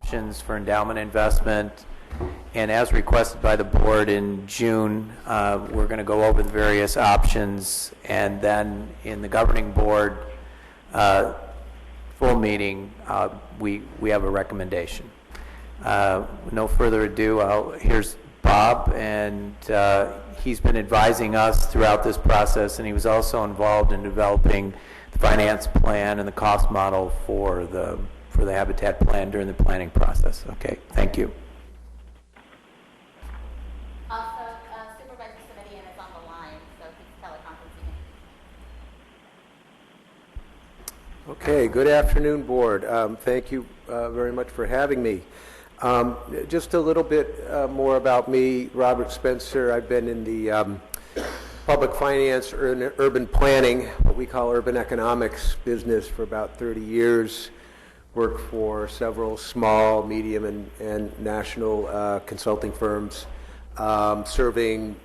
options for endowment investment. And as requested by the board in June, we're going to go over the various options, and then in the governing board full meeting, we have a recommendation. No further ado, here's Bob, and he's been advising us throughout this process, and he was also involved in developing the finance plan and the cost model for the habitat plan during the planning process. Okay, thank you. Also, Supervisor Simitian is on the line, so he's teleconferencing. Okay, good afternoon, board. Thank you very much for having me. Just a little bit more about me, Robert Spencer. I've been in the public finance, urban planning, what we call urban economics business for about 30 years. Worked for several small, medium, and national consulting firms, serving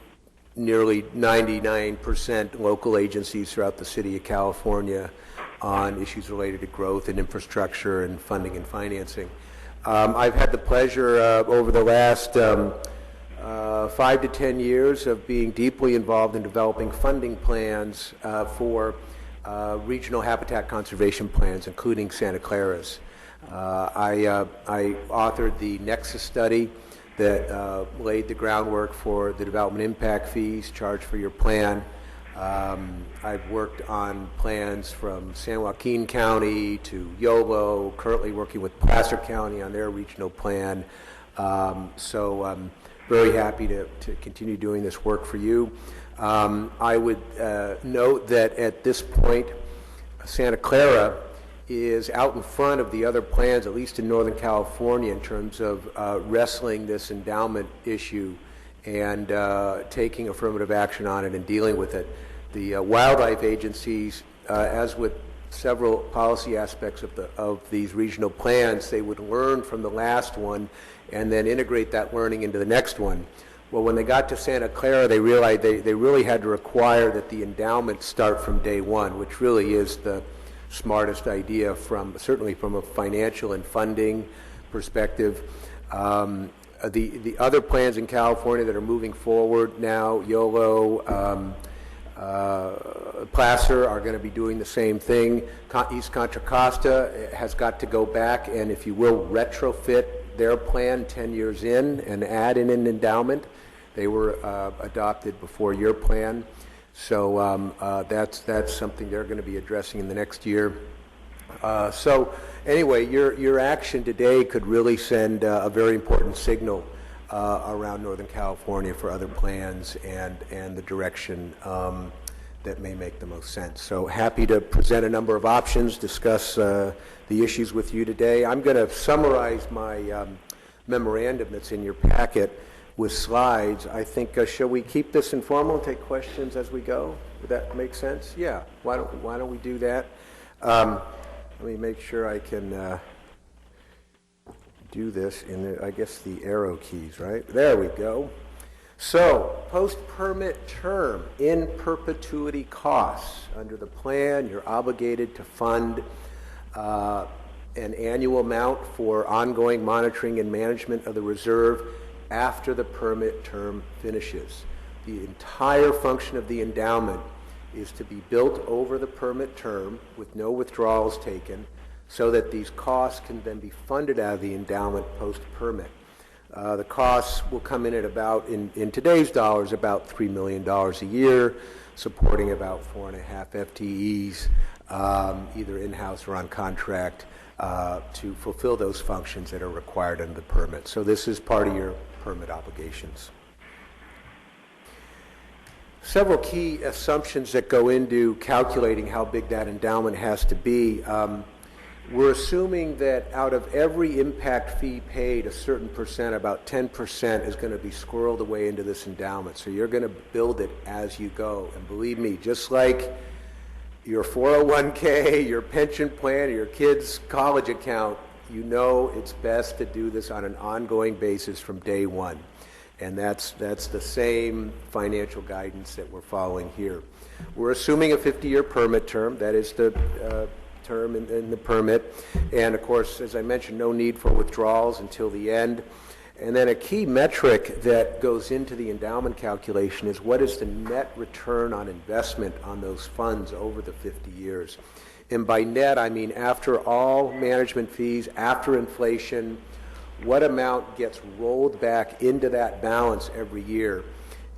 nearly 99% local agencies throughout the city of California on issues related to growth and infrastructure and funding and financing. I've had the pleasure over the last 5 to 10 years of being deeply involved in developing funding plans for regional habitat conservation plans, including Santa Clara's. I authored the Nexus study that laid the groundwork for the development impact fees charged for your plan. I've worked on plans from San Joaquin County to Yolo, currently working with Placer County on their regional plan. So I'm very happy to continue doing this work for you. I would note that at this point, Santa Clara is out in front of the other plans, at least in Northern California, in terms of wrestling this endowment issue and taking affirmative action on it and dealing with it. The wildlife agencies, as with several policy aspects of these regional plans, they would learn from the last one and then integrate that learning into the next one. Well, when they got to Santa Clara, they realized they really had to require that the endowment start from day one, which really is the smartest idea certainly from a financial and funding perspective. The other plans in California that are moving forward now, YOLO, Placer, are going to be doing the same thing. East Contra Costa has got to go back and, if you will, retrofit their plan 10 years in and add in an endowment. They were adopted before your plan. So that's something they're going to be addressing in the next year. So anyway, your action today could really send a very important signal around Northern California for other plans and the direction that may make the most sense. So happy to present a number of options, discuss the issues with you today. I'm going to summarize my memorandum that's in your packet with slides. I think, shall we keep this informal and take questions as we go? Would that make sense? Yeah, why don't we do that? Let me make sure I can do this in, I guess, the arrow keys, right? There we go. So, post-permit term, in perpetuity costs. Under the plan, you're obligated to fund an annual amount for ongoing monitoring and management of the reserve after the permit term finishes. The entire function of the endowment is to be built over the permit term with no withdrawals taken, so that these costs can then be funded out of the endowment post-permit. The costs will come in at about, in today's dollars, about $3 million a year, supporting about 4.5 FTEs, either in-house or on contract, to fulfill those functions that are required under the permit. So this is part of your permit obligations. Several key assumptions that go into calculating how big that endowment has to be. We're assuming that out of every impact fee paid, a certain percent, about 10%, is going to be squirreled away into this endowment. So you're going to build it as you go. And believe me, just like your 401k, your pension plan, or your kid's college account, you know it's best to do this on an ongoing basis from day one. And that's the same financial guidance that we're following here. We're assuming a 50-year permit term. That is the term in the permit. And of course, as I mentioned, no need for withdrawals until the end. And then a key metric that goes into the endowment calculation is what is the net return on investment on those funds over the 50 years. And by net, I mean after all management fees, after inflation, what amount gets rolled back into that balance every year.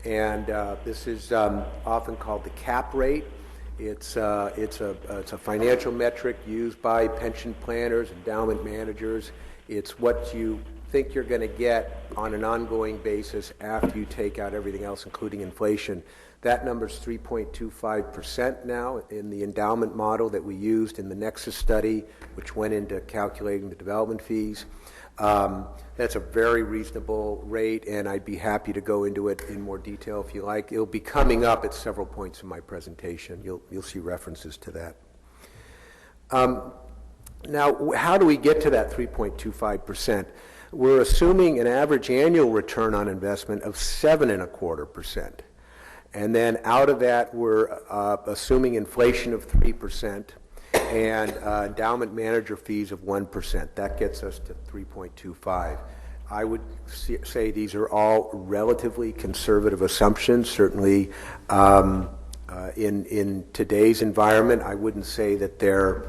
And this is often called the cap rate. It's a financial metric used by pension planners, endowment managers. It's what you think you're going to get on an ongoing basis after you take out everything else, including inflation. That number is 3.25% now in the endowment model that we used in the Nexus study, which went into calculating the development fees. That's a very reasonable rate, and I'd be happy to go into it in more detail if you like. It'll be coming up at several points in my presentation. You'll see references to that. Now, how do we get to that 3.25%? We're assuming an average annual return on investment of 7.25%. And then out of that, we're assuming inflation of 3% and endowment manager fees of 1%. That gets us to 3.25. I would say these are all relatively conservative assumptions. Certainly, in today's environment, I wouldn't say that they're,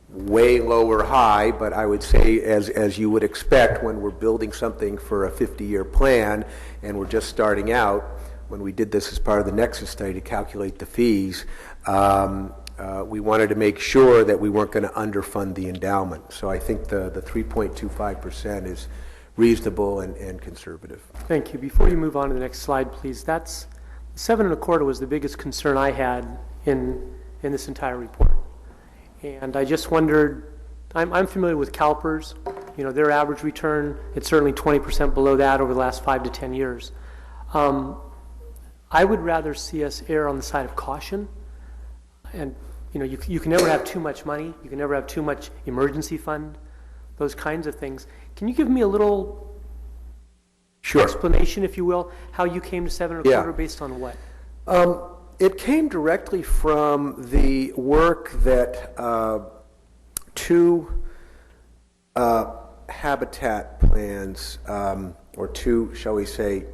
way low or high, but I would say, as you would expect when we're building something for a 50-year plan and we're just starting out, when we did this as part of the Nexus study to calculate the fees, we wanted to make sure that we weren't going to underfund the endowment. So I think the 3.25% is reasonable and conservative. Thank you. Before you move on to the next slide, please, 7.25 was the biggest concern I had in this entire report. And I just wondered, I'm familiar with CalPERS, their average return, it's certainly 20% below that over the last 5 to 10 years. I would rather see us err on the side of caution. And you can never have too much money, you can never have too much emergency fund, those kinds of things. Can you give me a little explanation, if you will, how you came to 7.25 based on what? It came directly from the work that two habitat plans, or two, shall we say,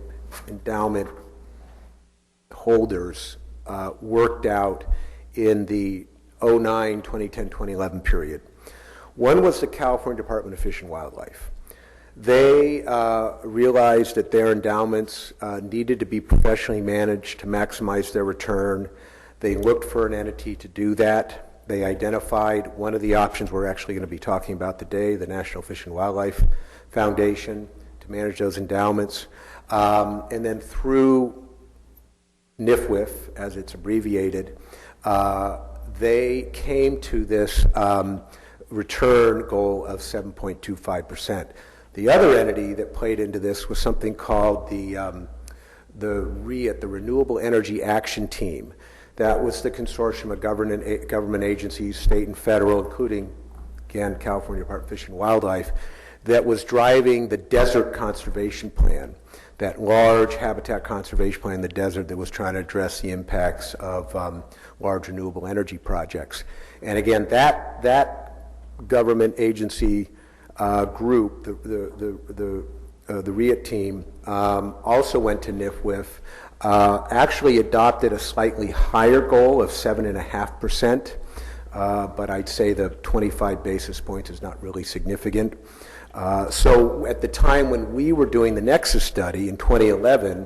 endowment holders worked out in the 2009, 2010, 2011 period. One was the California Department of Fish and Wildlife. They realized that their endowments needed to be professionally managed to maximize their return. They looked for an entity to do that. They identified one of the options we're actually going to be talking about today, the National Fish and Wildlife Foundation, to manage those endowments. And then through NIFWIF, as it's abbreviated, they came to this return goal of 7.25%. The other entity that played into this was something called the REIT, the Renewable Energy Action Team. That was the consortium of government agencies, state and federal, including, again, California Department of Fish and Wildlife, that was driving the Desert Conservation Plan, that large habitat conservation plan in the desert that was trying to address the impacts of large renewable energy projects. And again, that government agency group, the REIT team, also went to NIFWIF, actually adopted a slightly higher goal of 7.5%, but I'd say the 25 basis points is not really significant. So at the time when we were doing the Nexus study in 2011,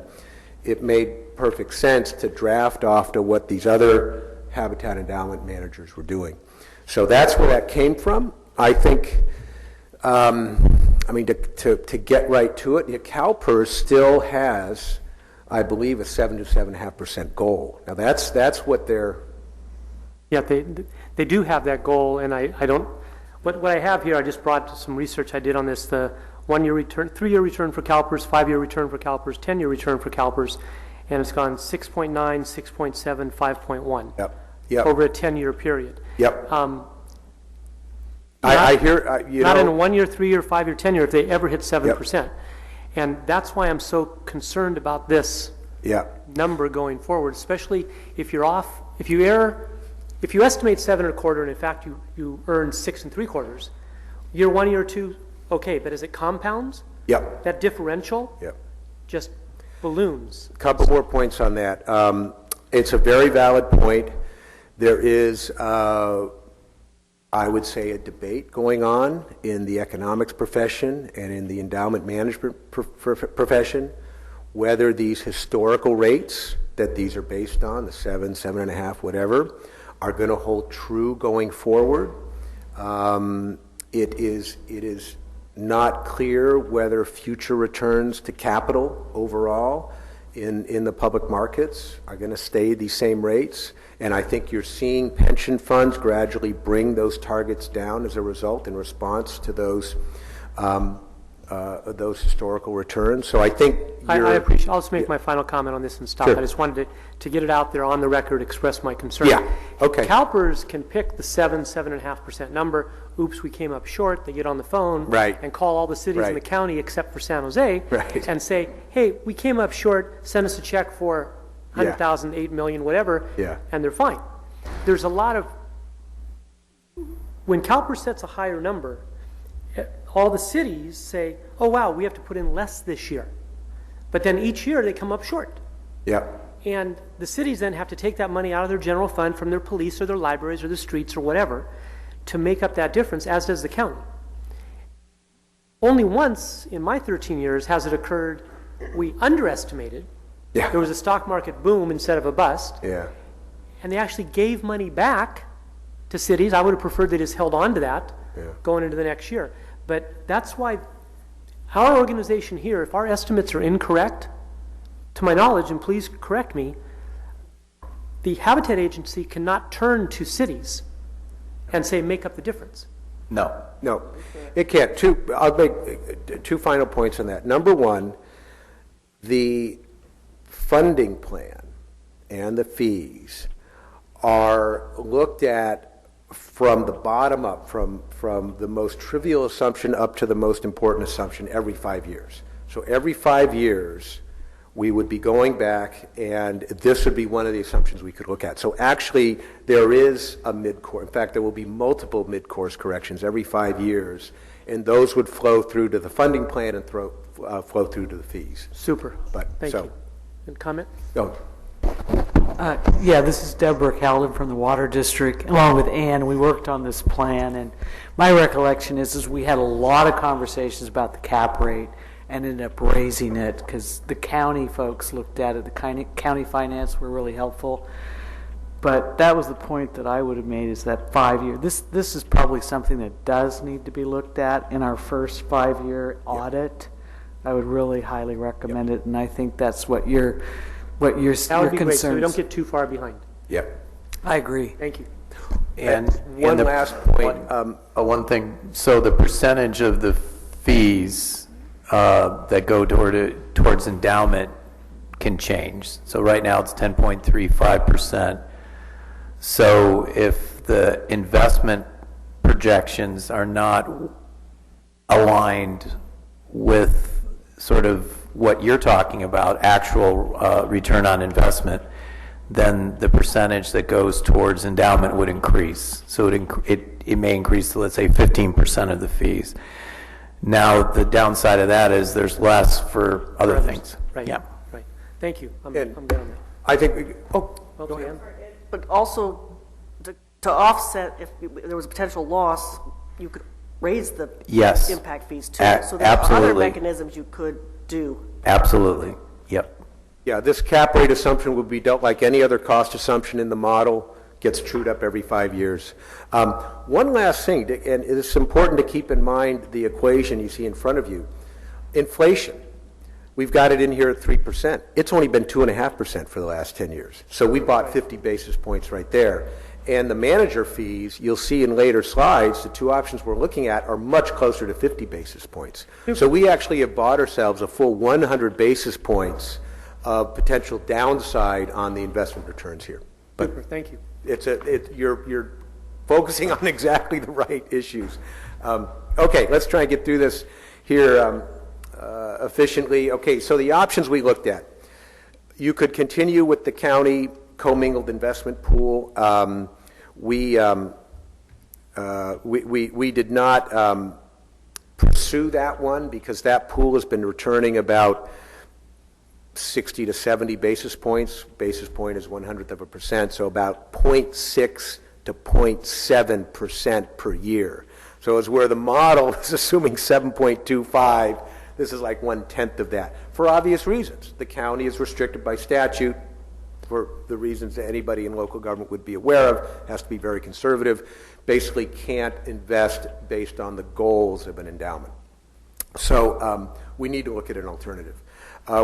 it made perfect sense to draft off to what these other habitat endowment managers were doing. So that's where that came from. I think, to get right to it, CalPERS still has, I believe, a 7 to 7.5% goal. Now that's what they're... Yeah, they do have that goal, and I don't... What I have here, I just brought some research I did on this, the 1-year return, 3-year return for CalPERS, 5-year return for CalPERS, 10-year return for CalPERS, and it's gone 6.9, 6.7, 5.1 over a 10-year period. Yep. I hear, not in a 1-year, 3-year, 5-year, 10-year, if they ever hit 7%. Yep. And that's why I'm so concerned about this number going forward, especially if you're off, if you err if you estimate 7.25 and in fact you earn 6.75, year 1, year 2, okay, but as it compounds, Yep. that differential Yep. just balloons. A couple more points on that. It's a very valid point. There is, I would say, a debate going on in the economics profession and in the endowment management profession whether these historical rates that these are based on, the 7, 7.5, whatever, are going to hold true going forward. It is not clear whether future returns to capital overall in the public markets are going to stay these same rates. And I think you're seeing pension funds gradually bring those targets down as a result in response to those historical returns. So I think I appreciate. I'll just make my final comment on this and stop. Sure. I just wanted to get it out there on the record, express my concern. Yeah, okay. CalPERS can pick the 7.5% number. Oops, we came up short. They get on the phone Right. and call all the cities in the Right. county except for San Jose Right. and say, hey, we came up short. Send us a check for 100,000, 8 million, whatever, Yeah. and they're fine. There's a lot of when CalPERS sets a higher number, all the cities say, oh, wow, we have to put in less this year. But then each year they come up short. Yeah. And the cities then have to take that money out of their general fund from their police or their libraries or the streets or whatever to make up that difference, as does the county. Only once in my 13 years has it occurred we underestimated. Yeah. There was a stock market boom instead of a bust. Yeah. And they actually gave money back to cities. I would have preferred they just held on to that going into the next year. But that's why our organization here, if our estimates are incorrect, to my knowledge, and please correct me, the Habitat Agency cannot turn to cities and say, make up the difference. No. No, it can't. I'll make two final points on that. Number one, the funding plan and the fees are looked at from the bottom up, from the most trivial assumption up to the most important assumption every 5 years. So every 5 years, we would be going back, and this would be one of the assumptions we could look at. So actually, there is a mid-course. In fact, there will be multiple mid-course corrections every 5 years, and those would flow through to the funding plan and flow through to the fees. Super. But, Thank so, you. And comment? Oh, Yeah, this is Deborah Calden from the Water District, along with Ann. We worked on this plan, and my recollection is we had a lot of conversations about the cap rate and ended up raising it because the county folks looked at it. The county finance were really helpful. But that was the point that I would have made, is that 5 year. This is probably something that does need to be looked at in our first 5-year audit. I would really highly recommend it, and I think that's what your That would be great, so we concerns. don't get too far behind. yeah. I agree. Thank you. And One the- last point. One thing, so the percentage of the fees that go towards endowment can change. So right now it's 10.35%. So if the investment projections are not aligned with sort of what you're talking about, actual return on investment, then the percentage that goes towards endowment would increase. So it may increase to, let's say, 15% of the fees. Now, the downside of that is there's less for other things. Right. Yeah. Right. Thank you. I'm And- good on that. I think, Okay, Ann? But also, to offset if there was a potential loss, you could raise the Yes. impact fees too. A- So there are other absolutely. mechanisms you could do. Absolutely. Yep. yeah, this cap rate assumption would be dealt like any other cost assumption in the model, gets trued up every 5 years. One last thing, and it's important to keep in mind the equation you see in front of you. Inflation. We've got it in here at 3%. It's only been 2.5% for the last 10 years. So we bought 50 basis points right there. And the manager fees, you'll see in later slides, the two options we're looking at are much closer to 50 basis points. So we actually have bought ourselves a full 100 basis points of potential downside on the investment returns here. But Super, thank you. you're focusing on exactly the right issues. Okay, let's try and get through this here efficiently. Okay, so the options we looked at. You could continue with the county commingled investment pool. we did not pursue that one because that pool has been returning about 60 to 70 basis points. Basis point is 0.01%, so about 0.6 to 0.7% per year. So it's where the model is assuming 7.25. This is like 1/10 of that for obvious reasons. The county is restricted by statute for the reasons that anybody in local government would be aware of. Has to be very conservative. Basically can't invest based on the goals of an endowment. So we need to look at an alternative.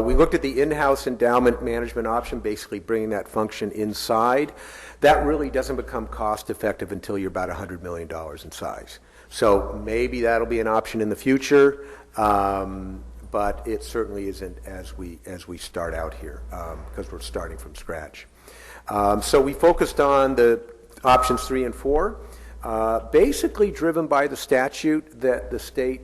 We looked at the in-house endowment management option, basically bringing that function inside. That really doesn't become cost effective until you're about $100 million in size. So maybe that'll be an option in the future, but it certainly isn't as we start out here, because we're starting from scratch. So we focused on the options 3 and 4, basically driven by the statute that the state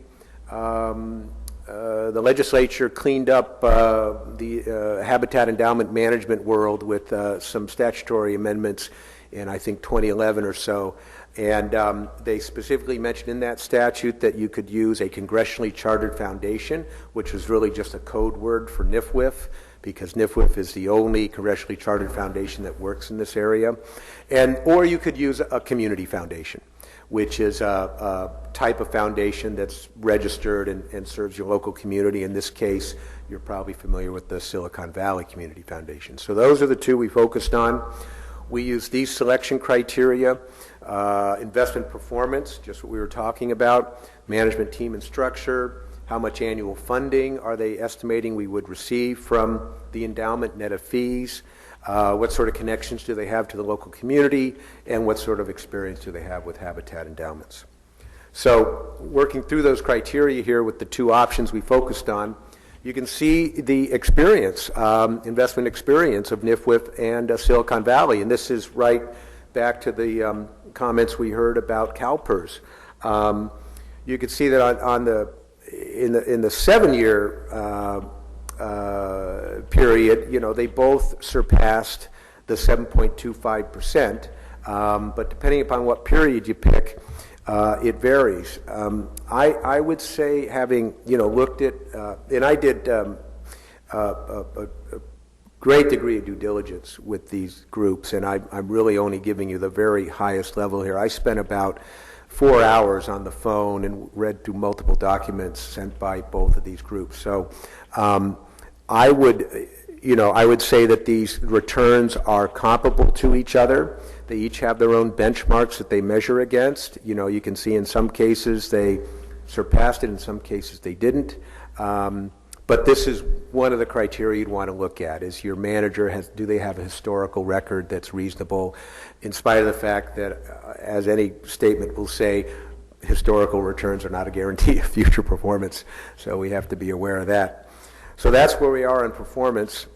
the legislature cleaned up the habitat endowment management world with some statutory amendments in, I think, 2011 or so. And they specifically mentioned in that statute that you could use a congressionally chartered foundation, which was really just a code word for NIFWIF, because NIFWIF is the only congressionally chartered foundation that works in this area. Or you could use a community foundation, which is a type of foundation that's registered and serves your local community. In this case, you're probably familiar with the Silicon Valley Community Foundation. So those are the two we focused on. We use these selection criteria: investment performance, just what we were talking about, management team and structure, how much annual funding are they estimating we would receive from the endowment net of fees, what sort of connections do they have to the local community, and what sort of experience do they have with habitat endowments. So working through those criteria here with the two options we focused on, you can see the experience, investment experience of NIFWIF and Silicon Valley. And this is right back to the comments we heard about CalPERS. You can see that in the 7-year period, they both surpassed the 7.25%, but depending upon what period you pick, it varies. I would say, having looked at, and I did a great degree of due diligence with these groups, and I'm really only giving you the very highest level here. I spent about 4 hours on the phone and read through multiple documents sent by both of these groups. So I would say that these returns are comparable to each other. They each have their own benchmarks that they measure against. You can see in some cases they surpassed it, in some cases they didn't. But this is one of the criteria you'd want to look at: is your manager, do they have a historical record that's reasonable, in spite of the fact that, as any statement will say, historical returns are not a guarantee of future performance. So we have to be aware of that. So that's where we are in performance.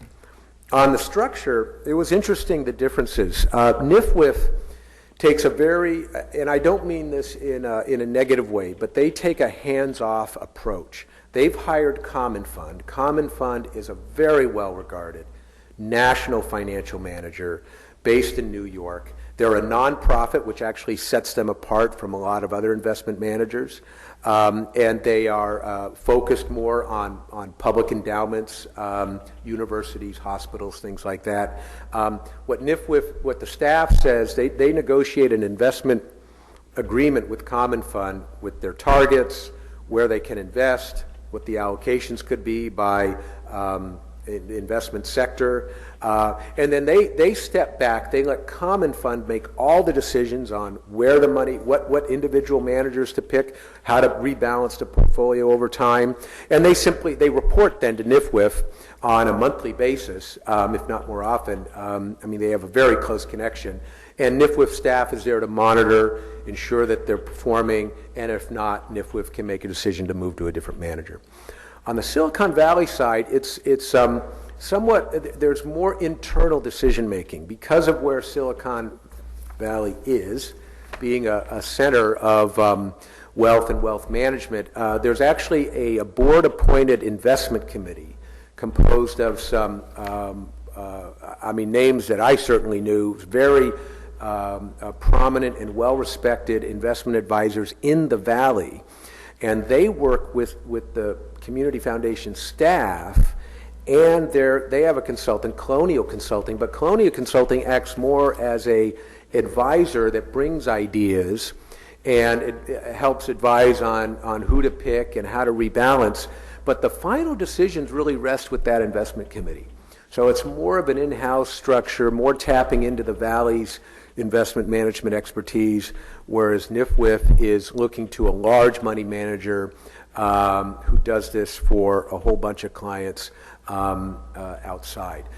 On the structure, it was interesting, the differences. NIFWIF takes a very, and I don't mean this in a negative way, but they take a hands-off approach. They've hired Common Fund. Common Fund is a very well-regarded national financial manager based in New York. They're a nonprofit, which actually sets them apart from a lot of other investment managers. And they are focused more on public endowments, universities, hospitals, things like that. What the staff says, they negotiate an investment agreement with Common Fund with their targets, where they can invest, what the allocations could be by investment sector, and then they step back. They let Common Fund make all the decisions on where the money, what individual managers to pick, how to rebalance the portfolio over time, and they report then to NIFWIF on a monthly basis, if not more often. They have a very close connection, and NIFWIF staff is there to monitor, ensure that they're performing, and if not, NIFWIF can make a decision to move to a different manager. On the Silicon Valley side, it's somewhat, there's more internal decision making because of where Silicon Valley is, being a center of wealth and wealth management. There's actually a board-appointed investment committee composed of some, names that I certainly knew, very prominent and well-respected investment advisors in the Valley, and they work with the Community Foundation staff, and they have a consultant, Colonial Consulting, but Colonial Consulting acts more as a advisor that brings ideas, and it helps advise on who to pick and how to rebalance, but the final decisions really rest with that investment committee. So it's more of an in-house structure, more tapping into the Valley's investment management expertise, whereas NIFWIF is looking to a large money manager who does this for a whole bunch of clients outside.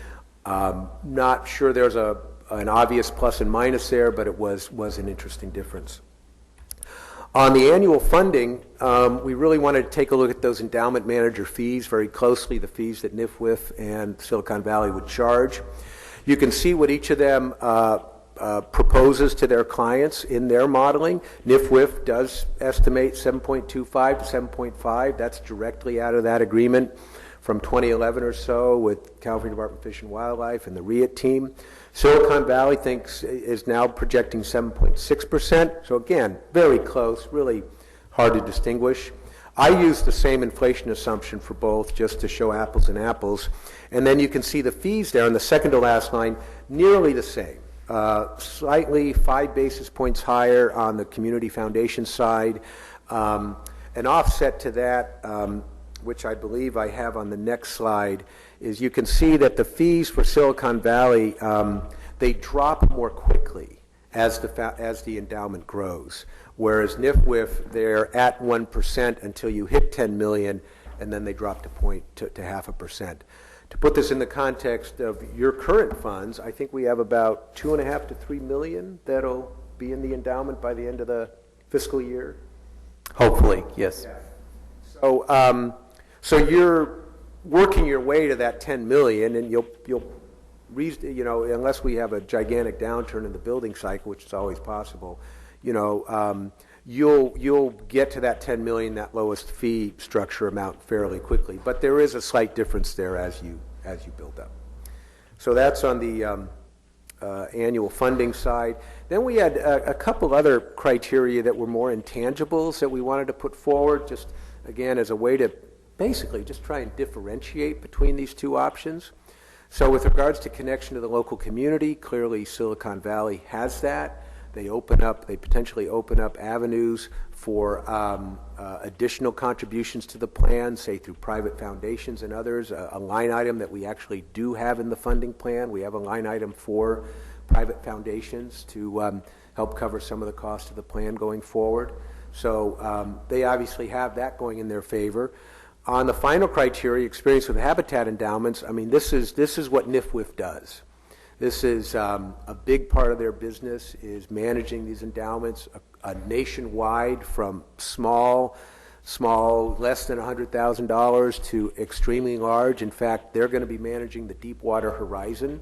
Not sure there's an obvious plus and minus there, but it was an interesting difference. On the annual funding, we really wanted to take a look at those endowment manager fees very closely, the fees that NIFWIF and Silicon Valley would charge. You can see what each of them proposes to their clients in their modeling. NIFWIF does estimate 7.25 to 7.5. That's directly out of that agreement from 2011 or so with California Department of Fish and Wildlife and the RIAT team. Silicon Valley is now projecting 7.6%. So again, very close, really hard to distinguish. I used the same inflation assumption for both just to show apples and apples. And then you can see the fees there on the second to last line, nearly the same. Slightly 5 basis points higher on the Community Foundation side. An offset to that, which I believe I have on the next slide, is you can see that the fees for Silicon Valley, they drop more quickly as the endowment grows, whereas NIFWIF, they're at 1% until you hit 10 million, and then they drop to 0.5%. To put this in the context of your current funds, I think we have about 2.5 to 3 million that'll be in the endowment by the end of the fiscal year. Hopefully, yes. Yeah. So you're working your way to that 10 million, and you'll unless we have a gigantic downturn in the building cycle, which is always possible, you'll get to that 10 million, that lowest fee structure amount, fairly quickly. But there is a slight difference there as you build up. So that's on the annual funding side. Then we had a couple other criteria that were more intangibles that we wanted to put forward, just again as a way to basically just try and differentiate between these two options. So with regards to connection to the local community, clearly Silicon Valley has that. They potentially open up avenues for additional contributions to the plan, say through private foundations and others, a line item that we actually do have in the funding plan. We have a line item for private foundations to help cover some of the cost of the plan going forward. So they obviously have that going in their favor. On the final criteria, experience with habitat endowments, I mean, this is what NIFWIF does. This is a big part of their business is managing these endowments nationwide, from small, less than $100,000 to extremely large. In fact, they're going to be managing the Deepwater Horizon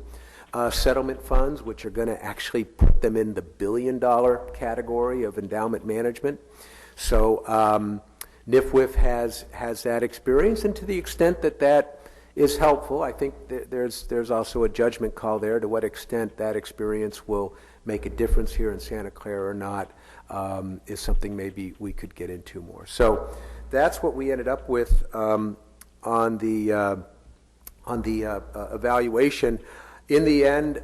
settlement funds, which are going to actually put them in the billion-dollar category of endowment management. So NIFWIF has that experience, and to the extent that is helpful, I think there's also a judgment call there to what extent that experience will make a difference here in Santa Clara or not, is something maybe we could get into more. So that's what we ended up with on the evaluation. In the end,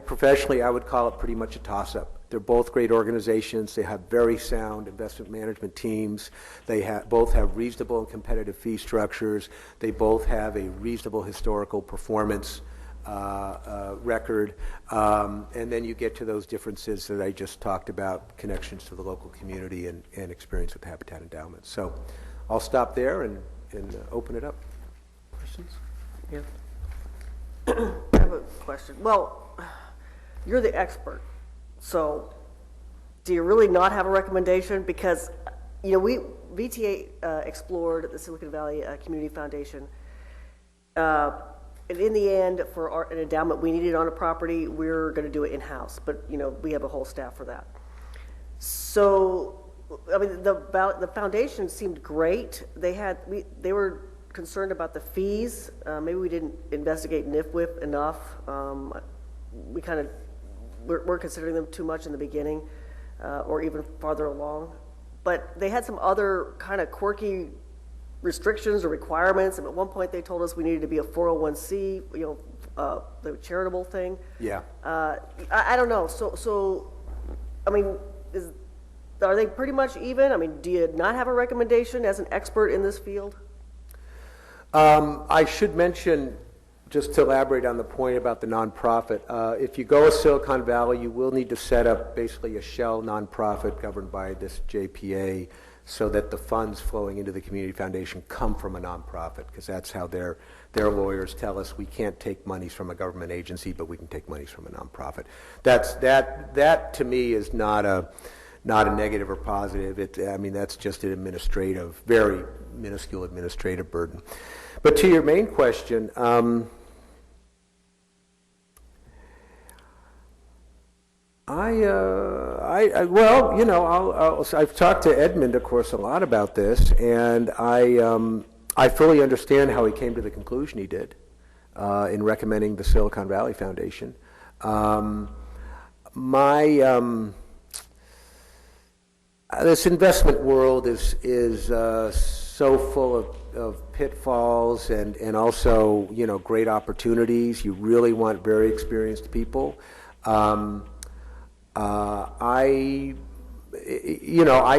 professionally, I would call it pretty much a toss-up. They're both great organizations. They have very sound investment management teams. They both have reasonable and competitive fee structures. They both have a reasonable historical performance record. And then you get to those differences that I just talked about, connections to the local community and experience with habitat endowments. So I'll stop there and open it up. Questions? Yeah. I have a question. Well, you're the expert. So, do you really not have a recommendation? Because, VTA explored the Silicon Valley Community Foundation. And in the end, for an endowment we needed on a property, we're going to do it in-house. But, we have a whole staff for that. So, I mean, the foundation seemed great. They were concerned about the fees. Maybe we didn't investigate NIFWIF enough. We kind of we're considering them too much in the beginning, or even farther along. But they had some other kind of quirky restrictions or requirements. And at one point, they told us we needed to be a 401c, the charitable thing. Yeah. I don't know. So, I mean, are they pretty much even? I mean, do you not have a recommendation as an expert in this field? I should mention, just to elaborate on the point about the nonprofit, if you go to Silicon Valley, you will need to set up basically a shell nonprofit governed by this JPA so that the funds flowing into the community foundation come from a nonprofit, because that's how their lawyers tell us we can't take monies from a government agency, but we can take monies from a nonprofit. That to me is not a negative or positive. I mean, that's just an administrative, very minuscule administrative burden. But to your main question, well, you know, I've talked to Edmund, of course, a lot about this, and I fully understand how he came to the conclusion he did in recommending the Silicon Valley Foundation. This investment world is so full of pitfalls and also, you know, great opportunities. You really want very experienced people. I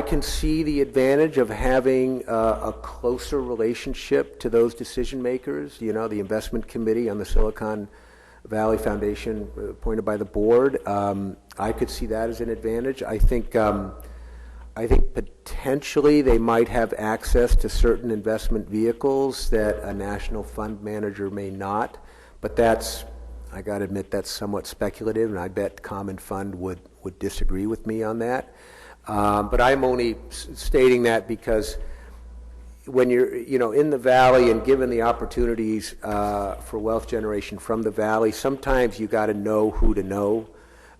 can see the advantage of having a closer relationship to those decision makers. You know, the investment committee on the Silicon Valley Foundation appointed by the board. I could see that as an advantage. I think potentially they might have access to certain investment vehicles that a national fund manager may not, but I got to admit, that's somewhat speculative, and I bet Common Fund would disagree with me on that. But I'm only stating that because when you're, you know, in the Valley and given the opportunities for wealth generation from the Valley, sometimes you got to know who to know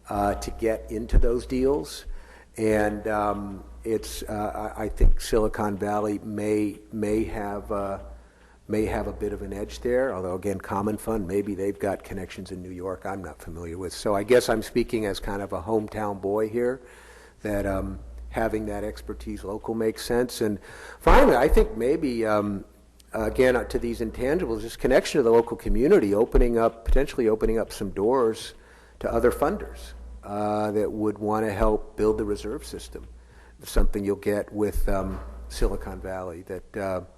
to get into those deals. And I think Silicon Valley may have a bit of an edge there, although again, Common Fund, maybe they've got connections in New York I'm not familiar with. So I guess I'm speaking as kind of a hometown boy here, that having that expertise local makes sense. And finally, I think maybe, again, to these intangibles, this connection to the local community, potentially opening up some doors to other funders that would want to help build the reserve system, something you'll get with Silicon Valley that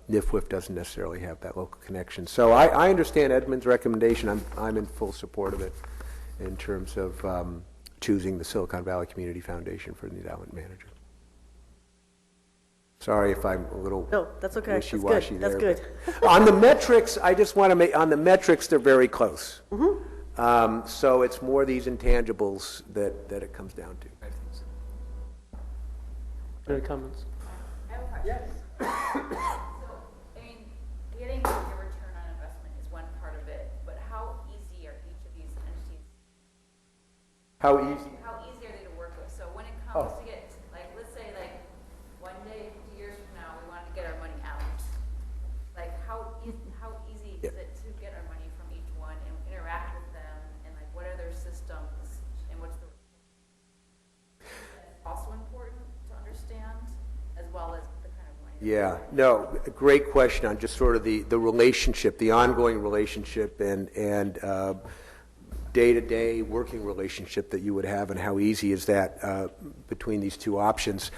NIFWIF doesn't necessarily have that local connection. So I understand Edmund's recommendation. I'm in full support of it in terms of choosing the Silicon Valley Community Foundation for the endowment manager. Sorry if I'm a little that's okay. wishy-washy That's there. good. On the metrics, I just want to make, on the metrics, they're very close. Mm-hmm. So it's more these intangibles that it comes down to. Any comments? I have a question. Yes. So, I mean, getting your return on investment is one part of it, but how easy are each of these entities? How easy? How easy are they to work with? So when it comes to get, like, let's say, like, one day, 50 years from now, we want to get our money out. Like, how easy is it to get our money from each one and interact with them, and like, what are their systems, and what's the? That's also important to understand, as well as the kind of money. Yeah, no, a great question on just sort of the relationship, the ongoing relationship and day-to-day working relationship that you would have, and how easy is that between these two options.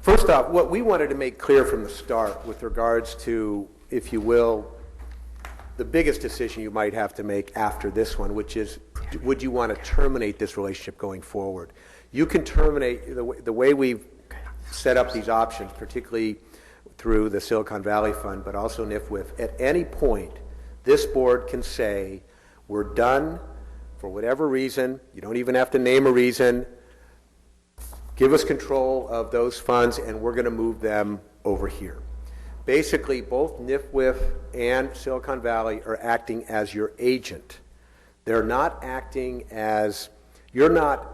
First off, what we wanted to make clear from the start with regards to, if you will, the biggest decision you might have to make after this one, which is, would you want to terminate this relationship going forward? You can terminate, the way we've set up these options, particularly through the Silicon Valley Fund, but also NIFWIF, at any point, this board can say, we're done for whatever reason. You don't even have to name a reason. Give us control of those funds, and we're going to move them over here. Basically, both NIFWIF and Silicon Valley are acting as your agent. They're not acting as, you're not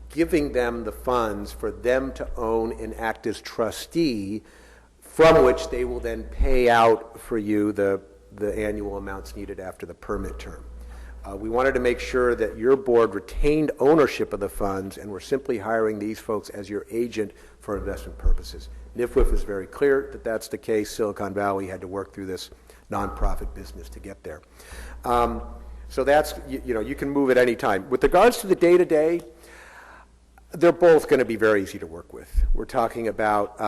giving them the funds for them to own and act as trustee, from which they will then pay out for you the annual amounts needed after the permit term. We wanted to make sure that your board retained ownership of the funds and we're simply hiring these folks as your agent for investment purposes. NIFWIF is very clear that that's the case. Silicon Valley had to work through this nonprofit business to get there. So that's, you can move at any time. With regards to the day-to-day, they're both going to be very easy to work with. We're talking about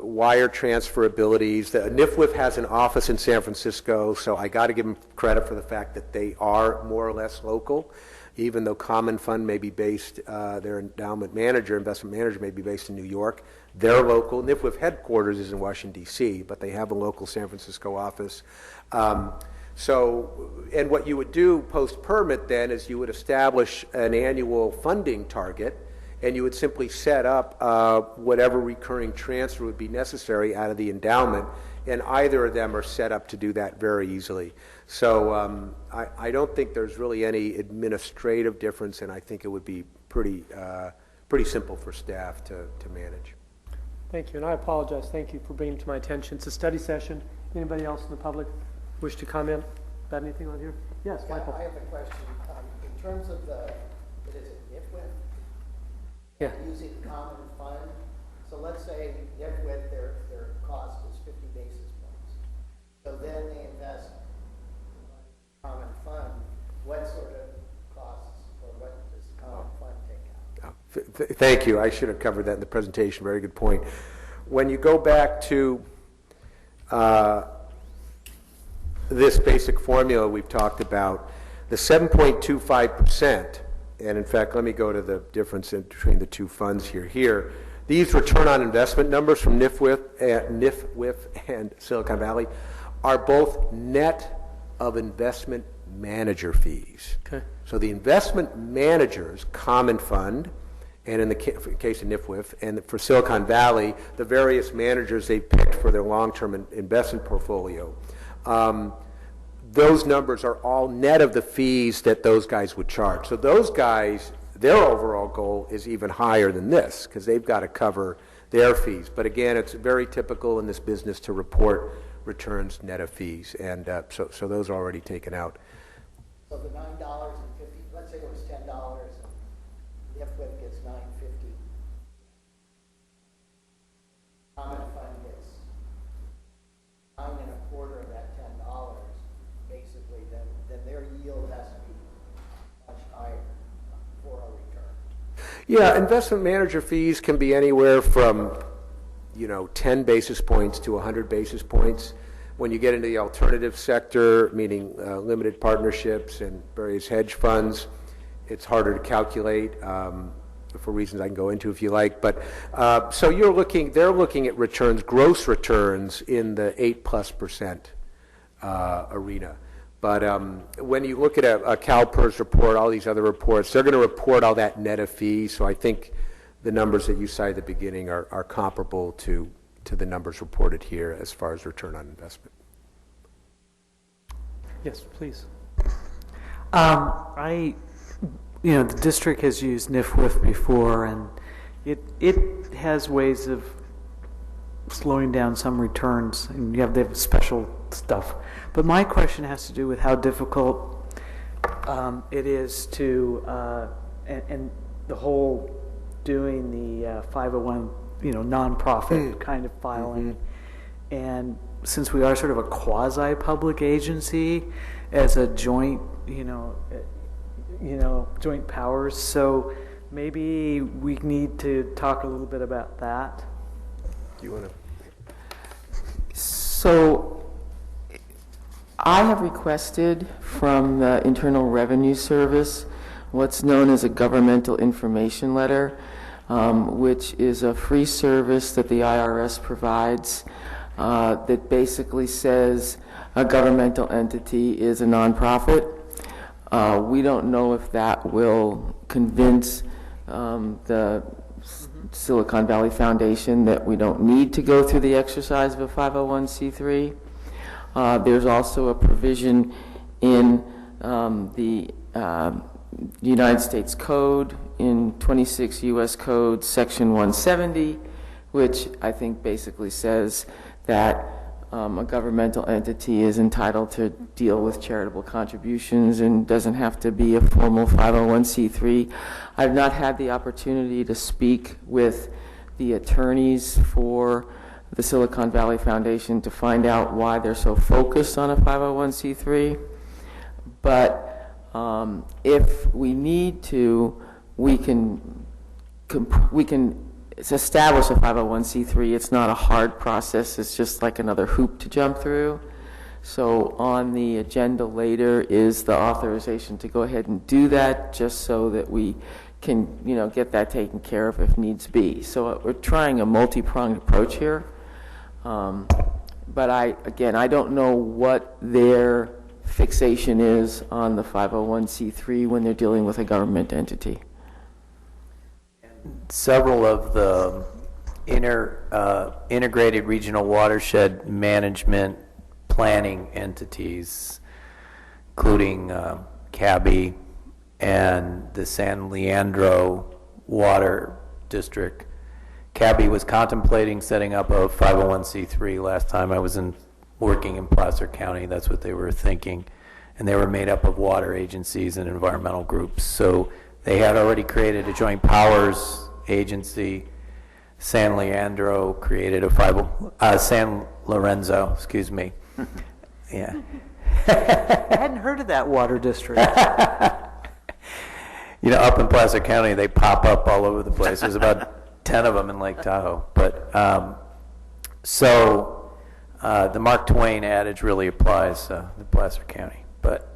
wire transfer abilities. The NIFWIF has an office in San Francisco, so I got to give them credit for the fact that they are more or less local, even though Common Fund may be based, their endowment manager, investment manager may be based in New York. They're local. NIFWIF headquarters is in Washington, D.C., but they have a local San Francisco office. And what you would do post-permit then is you would establish an annual funding target, and you would simply set up whatever recurring transfer would be necessary out of the endowment, and either of them are set up to do that very easily. So I don't think there's really any administrative difference, and I think it would be pretty simple for staff to manage. Thank you, and I apologize. Thank you for bringing it to my attention. It's a study session. Anybody else in the public wish to comment about anything on here? Yes, Yeah, Michael. I have a question. In terms of the, what is it, NIFWIF? Yeah. Using common fund. So let's say NIFWIF, their cost is 50 basis points. So then they invest in common fund. What sort of costs or what does common fund take out? Thank you. I should have covered that in the presentation. Very good point. When you go back to this basic formula we've talked about, the 7.25%, and in fact, let me go to the difference between the two funds here. These return on investment numbers from NIFWIF and Silicon Valley are both net of investment manager fees. Okay. So the investment managers, Common Fund, and in the case of NIFWIF, and for Silicon Valley, the various managers they picked for their long-term investment portfolio, those numbers are all net of the fees that those guys would charge. So those guys, their overall goal is even higher than this because they've got to cover their fees. But again, it's very typical in this business to report returns net of fees, and so those are already taken out. So the $9.50, let's say it was $10, and NIFWIF gets $9.50. Common fund gets 9 1/4 of that $10. Basically, then their yield has to be much higher for a return. Yeah, investment manager fees can be anywhere from 10 basis points to 100 basis points. When you get into the alternative sector, meaning limited partnerships and various hedge funds, it's harder to calculate for reasons I can go into if you like. But so they're looking at returns, gross returns in the 8+% arena. But when you look at a CalPERS report, all these other reports, they're going to report all that net of fees. So I think the numbers that you cited at the beginning are comparable to the numbers reported here as far as return on investment. Yes, please. The district has used NIFWIF before, and it has ways of slowing down some returns, and they have special stuff. But my question has to do with how difficult it is to, and the whole doing the 501, nonprofit kind of filing. And since we are sort of a quasi-public agency as a joint, joint powers, so maybe we need to talk a little bit about that. Do you want to? So I have requested from the Internal Revenue Service what's known as a governmental information letter, which is a free service that the IRS provides that basically says a governmental entity is a nonprofit. We don't know if that will convince the Silicon Valley Foundation that we don't need to go through the exercise of a 501c3. There's also a provision in the United States Code, in 26 U.S. Code, Section 170, which I think basically says that a governmental entity is entitled to deal with charitable contributions and doesn't have to be a formal 501c3. I've not had the opportunity to speak with the attorneys for the Silicon Valley Foundation to find out why they're so focused on a 501c3. But if we need to, we can establish a 501c3. It's not a hard process. It's just like another hoop to jump through. So on the agenda later is the authorization to go ahead and do that, just so that we can, get that taken care of if needs be. So we're trying a multi-pronged approach here. But I don't know what their fixation is on the 501c3 when they're dealing with a government entity. Several of the integrated regional watershed management planning entities, including CABI and the San Leandro Water District. CABI was contemplating setting up a 501c3 last time I was working in Placer County. That's what they were thinking. And they were made up of water agencies and environmental groups. So they had already created a joint powers agency. San Leandro created a San Lorenzo, excuse me. Yeah. I hadn't heard of that water district. Up in Placer County, they pop up all over the place. There's about 10 of them in Lake Tahoe. But the Mark Twain adage really applies to Placer County. But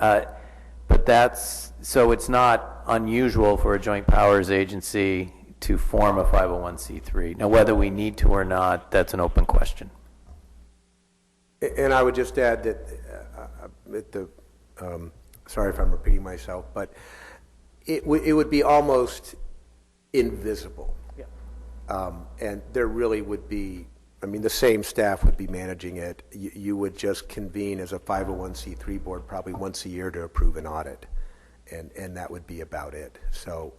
that's, so it's not unusual for a joint powers agency to form a 501c3. Now, whether we need to or not, that's an open question. And I would just add that, sorry if I'm repeating myself, but it would be almost invisible. Yeah. And there really would be, the same staff would be managing it. You would just convene as a 501c3 board probably once a year to approve an audit. And that would be about it. So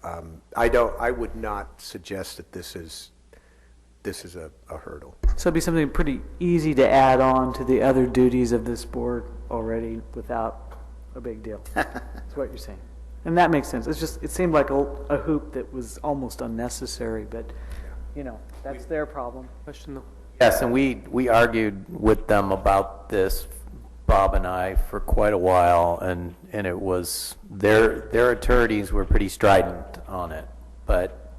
I would not suggest that this is a hurdle. So it'd be something pretty easy to add on to the other duties of this board already without a big deal. That's what you're saying. And that makes sense. It seemed like a hoop that was almost unnecessary, but that's their problem. Question though. Yes, and we argued with them about this, Bob and I, for quite a while, and it was their attorneys were pretty strident on it, but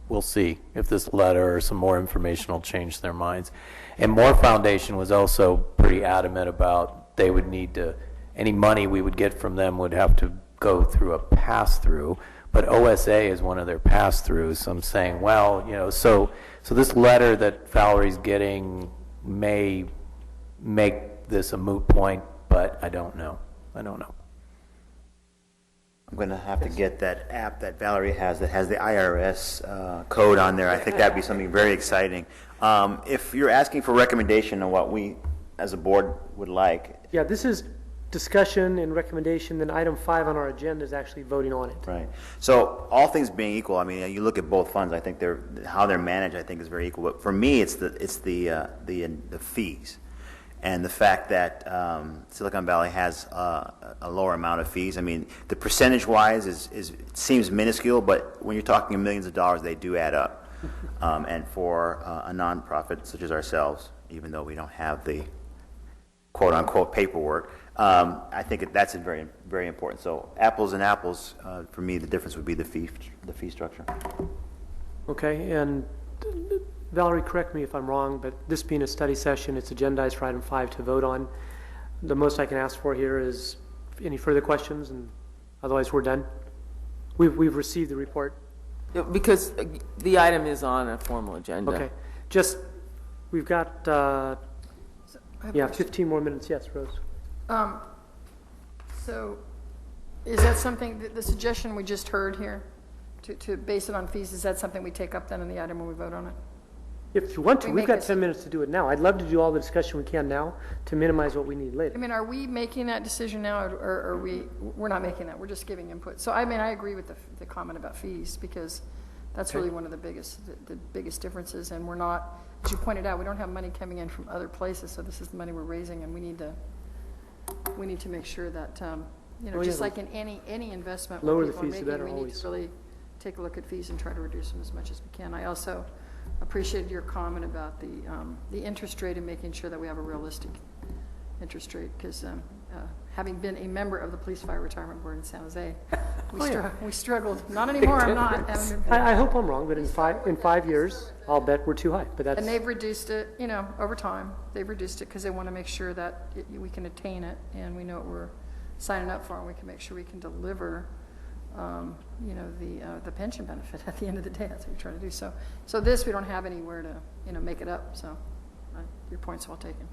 we'll see if this letter or some more information will change their minds. And Moore Foundation was also pretty adamant about they would need to, any money we would get from them would have to go through a pass-through, but OSA is one of their pass-throughs. So I'm saying, well, so this letter that Valerie's getting may make this a moot point, but I don't know. I'm going to have to get that app that Valerie has that has the IRS code on there. I think that'd be something very exciting. If you're asking for recommendation on what we as a board would like. Yeah, this is discussion and recommendation, then item 5 on our agenda is actually voting on it. Right. So all things being equal, you look at both funds, I think how they're managed, I think is very equal. But for me, it's the fees. And the fact that Silicon Valley has a lower amount of fees. The percentage-wise it seems minuscule, but when you're talking millions of dollars, they do add up. And for a nonprofit such as ourselves, even though we don't have the quote-unquote paperwork, I think that's very, very important. So apples and apples, for me, the difference would be the fee structure. Okay, and Valerie, correct me if I'm wrong, but this being a study session, it's agendized for item 5 to vote on. The most I can ask for here is any further questions, and otherwise we're done. We've received the report. Yeah, because the item is on a formal agenda. Okay, we've got 15 more minutes. Yes, Rose. So is that something, the suggestion we just heard here, to base it on fees, is that something we take up then in the item when we vote on it? If you want to, we've got 10 minutes to do it now. I'd love to do all the discussion we can now to minimize what we need later. Are we making that decision now, or are we're not making that, we're just giving input? So I agree with the comment about fees, because That's really one of the biggest differences, and we're not, as you pointed out, we don't have money coming in from other places, so this is the money we're raising, and we need to make sure that, just like in any investment Lower where the people are fees, the making, better, we need always. to really take a look at fees and try to reduce them as much as we can. I also appreciated your comment about the interest rate and making sure that we have a realistic interest rate, because having been a member of the Police Fire Retirement Board in San Jose, we struggled. Not anymore, I'm not. I hope I'm wrong, but in 5 years, I'll bet we're too high, but that's. And they've reduced it, over time. They've reduced it because they want to make sure that we can attain it, and we know what we're signing up for, and we can make sure we can deliver, the pension benefit at the end of the day. That's what we're trying to do. So this, we don't have anywhere to, make it up. So your point's well taken.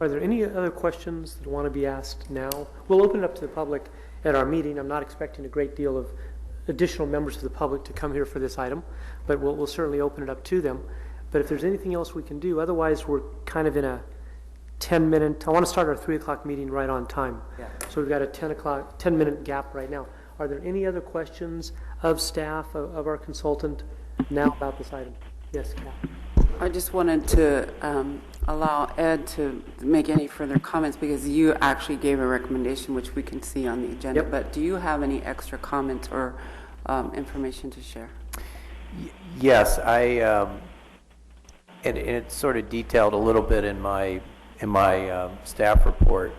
Are there any other questions that want to be asked now? We'll open it up to the public at our meeting. I'm not expecting a great deal of additional members of the public to come here for this item, but we'll certainly open it up to them. But if there's anything else we can do, otherwise we're kind of in a 10-minute, I want to start our 3 o'clock meeting right on time. Yeah. So we've got a 10-minute gap right now. Are there any other questions of staff, of our consultant now about this item? Yes, Cal. I just wanted to allow Ed to make any further comments, because you actually gave a recommendation which we can see on the agenda. Yep. But do you have any extra comments or information to share? Yes, and it's sort of detailed a little bit in my staff report.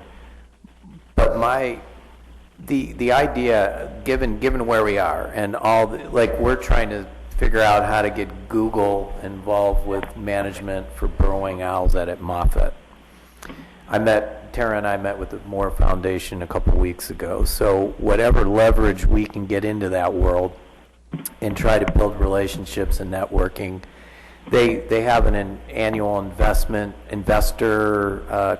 But the idea, given where we are and all we're trying to figure out how to get Google involved with management for burrowing owls at Moffett. Tara and I met with the Moore Foundation a couple weeks ago. So whatever leverage we can get into that world and try to build relationships and networking. They have an annual investor,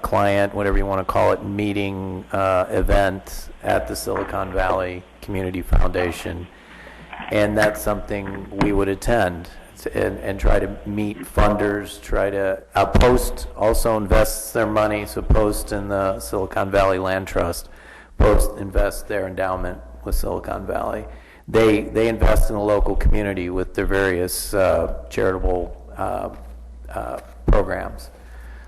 client, whatever you want to call it, meeting event at the Silicon Valley Community Foundation. And that's something we would attend and try to meet funders, Post also invests their money, so Post in the Silicon Valley Land Trust, Post invests their endowment with Silicon Valley. They invest in the local community with their various charitable programs.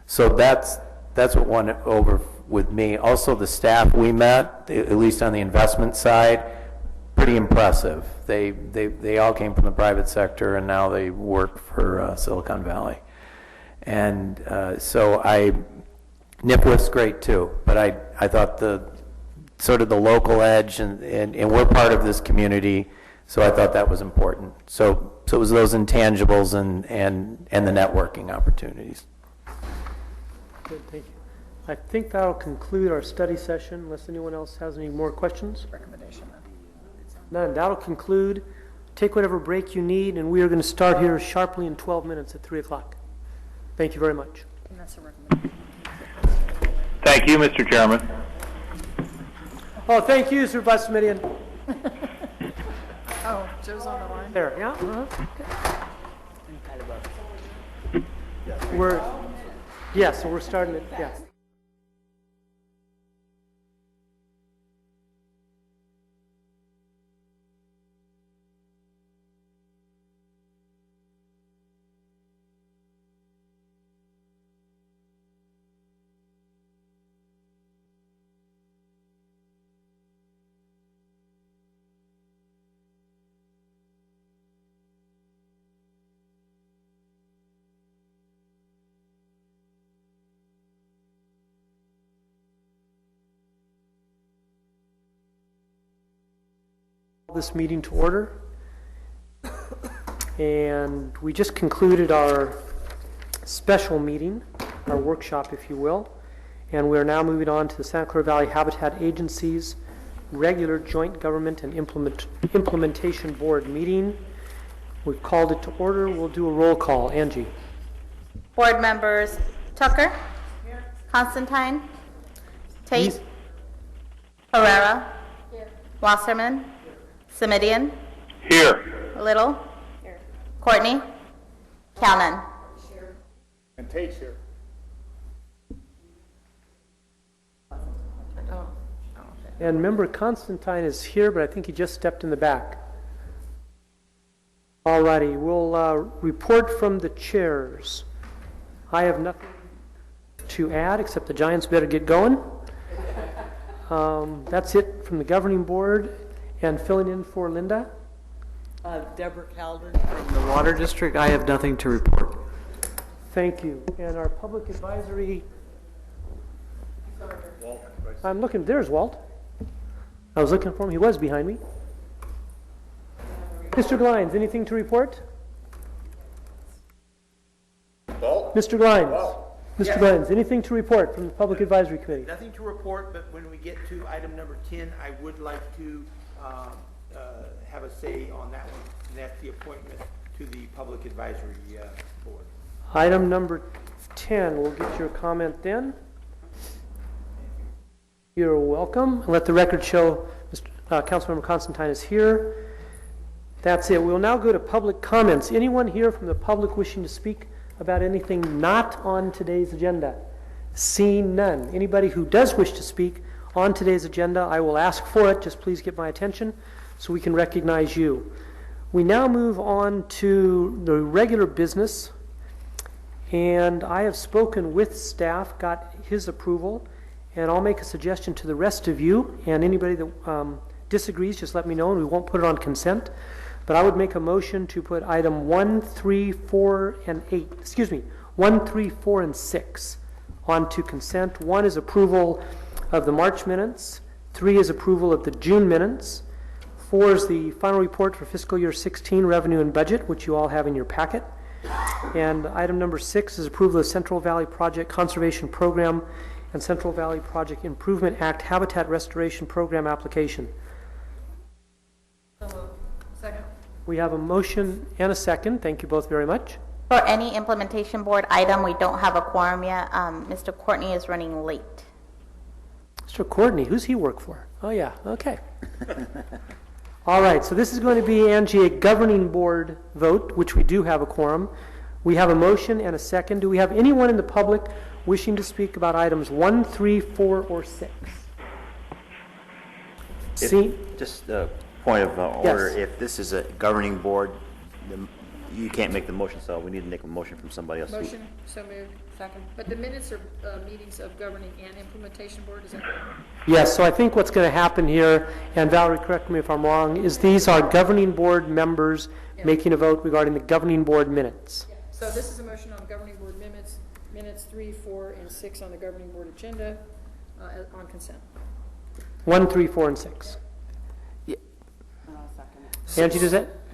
So that's what went over with me. Also, the staff we met, at least on the investment side, pretty impressive. They all came from the private sector, and now they work for Silicon Valley. And NIPWIF's great too, but I thought the local edge, and we're part of this community, so I thought that was important. So it was those intangibles and the networking opportunities. Good, thank you. I think that'll conclude our study session, unless anyone else has any more questions. Recommendation. None. That'll conclude. Take whatever break you need, and we are going to start here sharply in 12 minutes at 3 o'clock. Thank you very much. And that's a recommendation. Thank you, Mr. Chairman. Oh, thank you, Sir Vice Committee. Oh, Joe's on the line. There, yeah. So we're starting it, yeah. This meeting to order, and we just concluded our special meeting, our workshop, if you will, and we are now moving on to the Santa Clara Valley Habitat Agency's regular Joint Government and Implementation Board meeting. We've called it to order. We'll do a roll call. Angie. Board members Tucker, here. Constantine, Tate, please. Herrera, here. Wasserman, Simidian. Here. Little. Here. Courtney. Callan. Here. And Tate's here. And member Constantine is here, but I think he just stepped in the back. All righty, we'll report from the chairs. I have nothing to add, except the Giants better get going. That's it from the governing board. And filling in for Linda? Deborah Calden from the Water District. I have nothing to report. Thank you. And our public advisory... I'm looking, there's Walt. I was looking for him, he was behind me. Mr. Glines, anything to report? Walt? Mr. Glines? Walt? Mr. Glines, anything to report from the Public Advisory Committee? Nothing to report, but when we get to item number 10, I would like to have a say on that one, and that's the appointment to the Public Advisory Board. Item number 10, we'll get your comment then. You're welcome. Let the record show Councilmember Constantine is here. That's it. We'll now go to public comments. Anyone here from the public wishing to speak about anything not on today's agenda? Seeing none. Anybody who does wish to speak on today's agenda, I will ask for it. Just please get my attention so we can recognize you. We now move on to the regular business, and I have spoken with staff, got his approval, and I'll make a suggestion to the rest of you, and anybody that disagrees, just let me know, and we won't put it on consent. But I would make a motion to put item 1, 3, 4, and 8, 1, 3, 4, and 6 onto consent. 1 is approval of the March minutes. 3 is approval of the June minutes. 4 is the final report for fiscal year 16 revenue and budget, which you all have in your packet. And item number 6 is approval of Central Valley Project Conservation Program and Central Valley Project Improvement Act Habitat Restoration Program application. Second. We have a motion and a second. Thank you both very much. For any implementation board item, we don't have a quorum yet. Mr. Courtney is running late. Mr. Courtney, who's he work for? Oh, yeah, okay. All right, so this is going to be, Angie, a governing board vote, which we do have a quorum. We have a motion and a second. Do we have anyone in the public wishing to speak about items 1, 3, 4, or 6? Just a point of order. Yes. If this is a governing board, you can't make the motion, so we need to make a motion from somebody else. Motion, so moved. Second. But the minutes are meetings of governing and implementation board, is that correct? Yes, so I think what's going to happen here, and Valerie, correct me if I'm wrong, is these are governing board members making a vote regarding the governing board minutes. Yeah. So this is a motion on governing board minutes 3, 4, and 6 on the governing board agenda on consent. 1, 3, 4, and 6. Yeah. Angie,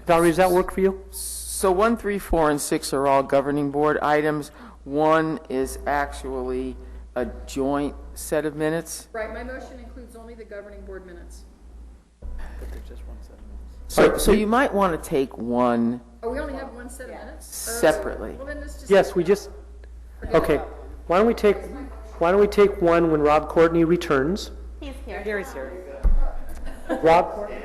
Valerie, does that work for you? So 1, 3, 4, and 6 are all governing board items. 1 is actually a joint set of minutes. Right, my motion includes only the governing board minutes. So you might want to take 1 Oh, we only have one set of minutes? separately. Well, then let's just. Yes, we just, okay. Why don't we take 1 when Rob Courtney returns? He's here. Here he's here. Rob Courtney.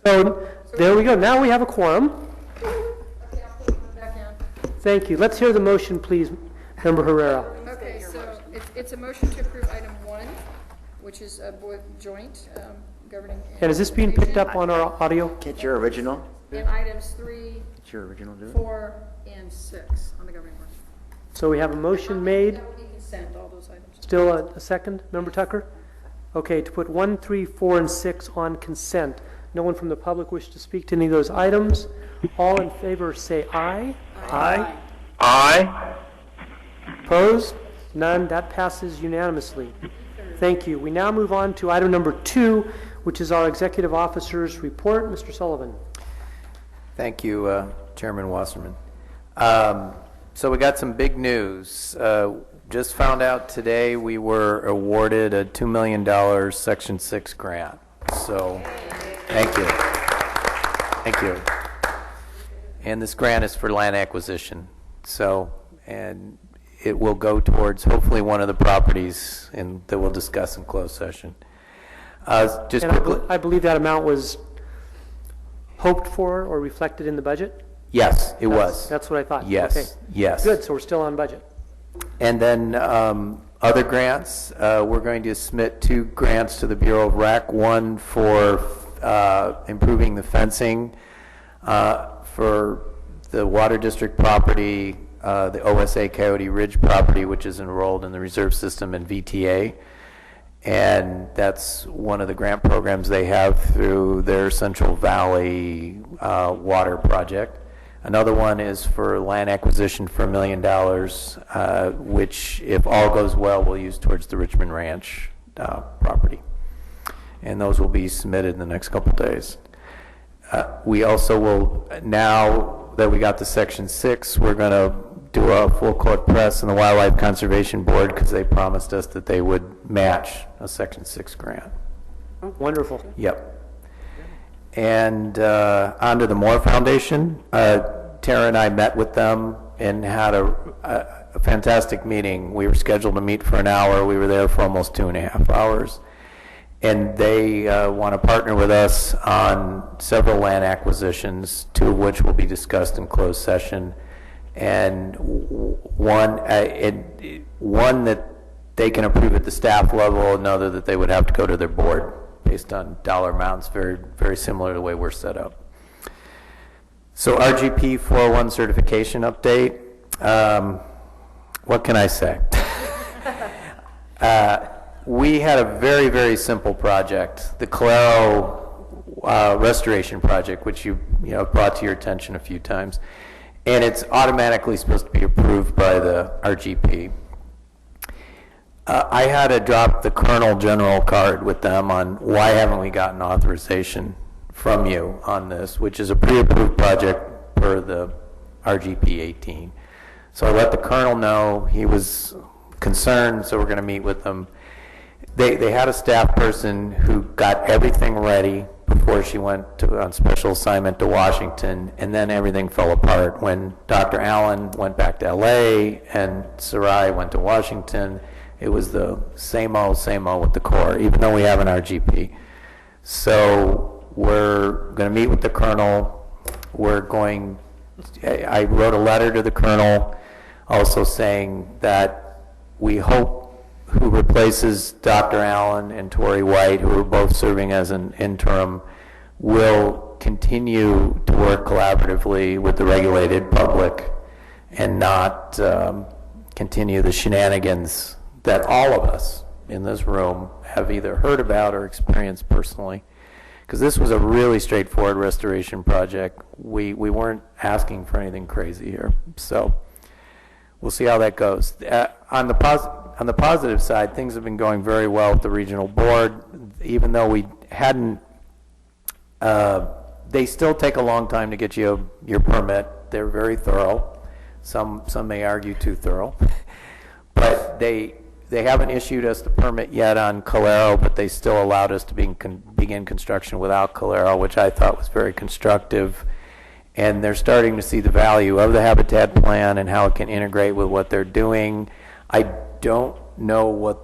So there we go. Now we have a quorum. Okay, I'll put one back down. Thank you. Let's hear the motion, please, Member Herrera. Okay, so it's a motion to approve item 1, which is a joint governing. And is this being picked up on our audio? Can't your original? And items 3, Can't your original do it? 4, and 6 on the governing board. So we have a motion made. That would be consent, all those items. Still a second, Member Tucker? Okay, to put 1, 3, 4, and 6 on consent. No one from the public wish to speak to any of those items. All in favor say aye. Aye. Aye. Opposed? None. That passes unanimously. Thank you. We now move on to item number 2, which is our executive officer's report. Mr. Sullivan. Thank you, Chairman Wasserman. So we got some big news. Just found out today we were awarded a $2 million Section 6 grant. So thank you. Thank you. And this grant is for land acquisition. So, and it will go towards hopefully one of the properties that we'll discuss in closed session. Just And quickly. I believe that amount was hoped for or reflected in the budget? Yes, it was. That's what I thought. Yes, Okay. yes. Good, so we're still on budget. And then other grants, we're going to submit 2 grants to the Bureau of Rec, one for improving the fencing for the Water District property, the OSA Coyote Ridge property, which is enrolled in the reserve system in VTA. And that's one of the grant programs they have through their Central Valley water project. Another one is for land acquisition for $1 million, which, if all goes well, we'll use towards the Richmond Ranch property. And those will be submitted in the next couple days. We also will, now that we got to Section 6, we're going to do a full court press in the Wildlife Conservation Board because they promised us that they would match a Section 6 grant. Wonderful. Yep. And on to the Moore Foundation. Tara and I met with them and had a fantastic meeting. We were scheduled to meet for an hour. We were there for almost 2.5 hours. And they want to partner with us on several land acquisitions, 2 of which will be discussed in closed session. And one that they can approve at the staff level, another that they would have to go to their board based on dollar amounts, very, very similar to the way we're set up. So RGP 401 certification update. What can I say? We had a very, very simple project, the Clara restoration project, which you brought to your attention a few times. And it's automatically supposed to be approved by the RGP. I had to drop the Colonel General card with them on why haven't we gotten authorization from you on this, which is a pre-approved project per the RGP 18. So I let the Colonel know. He was concerned, so we're going to meet with them. They had a staff person who got everything ready before she went on special assignment to Washington, and then everything fell apart when Dr. Allen went back to LA and Sarai went to Washington. It was the same old with the Corps, even though we have an RGP. So we're going to meet with the Colonel. I wrote a letter to the Colonel also saying that we hope who replaces Dr. Allen and Tori White, who are both serving as an interim, will continue to work collaboratively with the regulated public and not continue the shenanigans that all of us in this room have either heard about or experienced personally. Because this was a really straightforward restoration project. We weren't asking for anything crazy here. So we'll see how that goes. On the positive side, things have been going very well with the regional board. Even though we hadn't, they still take a long time to get you your permit. They're very thorough. Some may argue too thorough. But they haven't issued us the permit yet on Calero, but they still allowed us to begin construction without Calero, which I thought was very constructive. And they're starting to see the value of the habitat plan and how it can integrate with what they're doing. I don't know what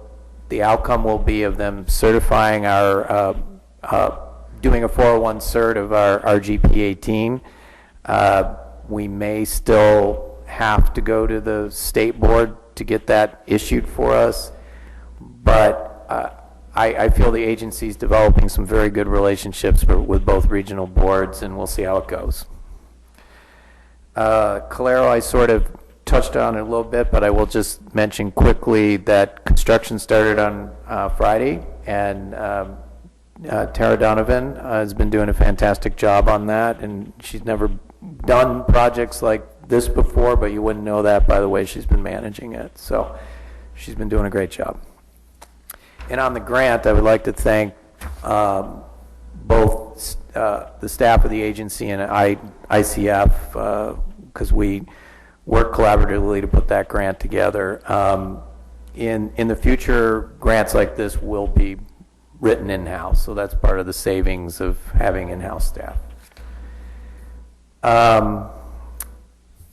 the outcome will be of them certifying our, doing a 401 cert of our RGP 18. We may still have to go to the state board to get that issued for us, but I feel the agency's developing some very good relationships with both regional boards, and we'll see how it goes. Calero, I sort of touched on it a little bit, but I will just mention quickly that construction started on Friday, and Tara Donovan has been doing a fantastic job on that, and she's never done projects like this before, but you wouldn't know that by the way she's been managing it. So she's been doing a great job. And on the grant, I would like to thank both the staff of the agency and ICF, because we work collaboratively to put that grant together. In the future, grants like this will be written in-house, so that's part of the savings of having in-house staff.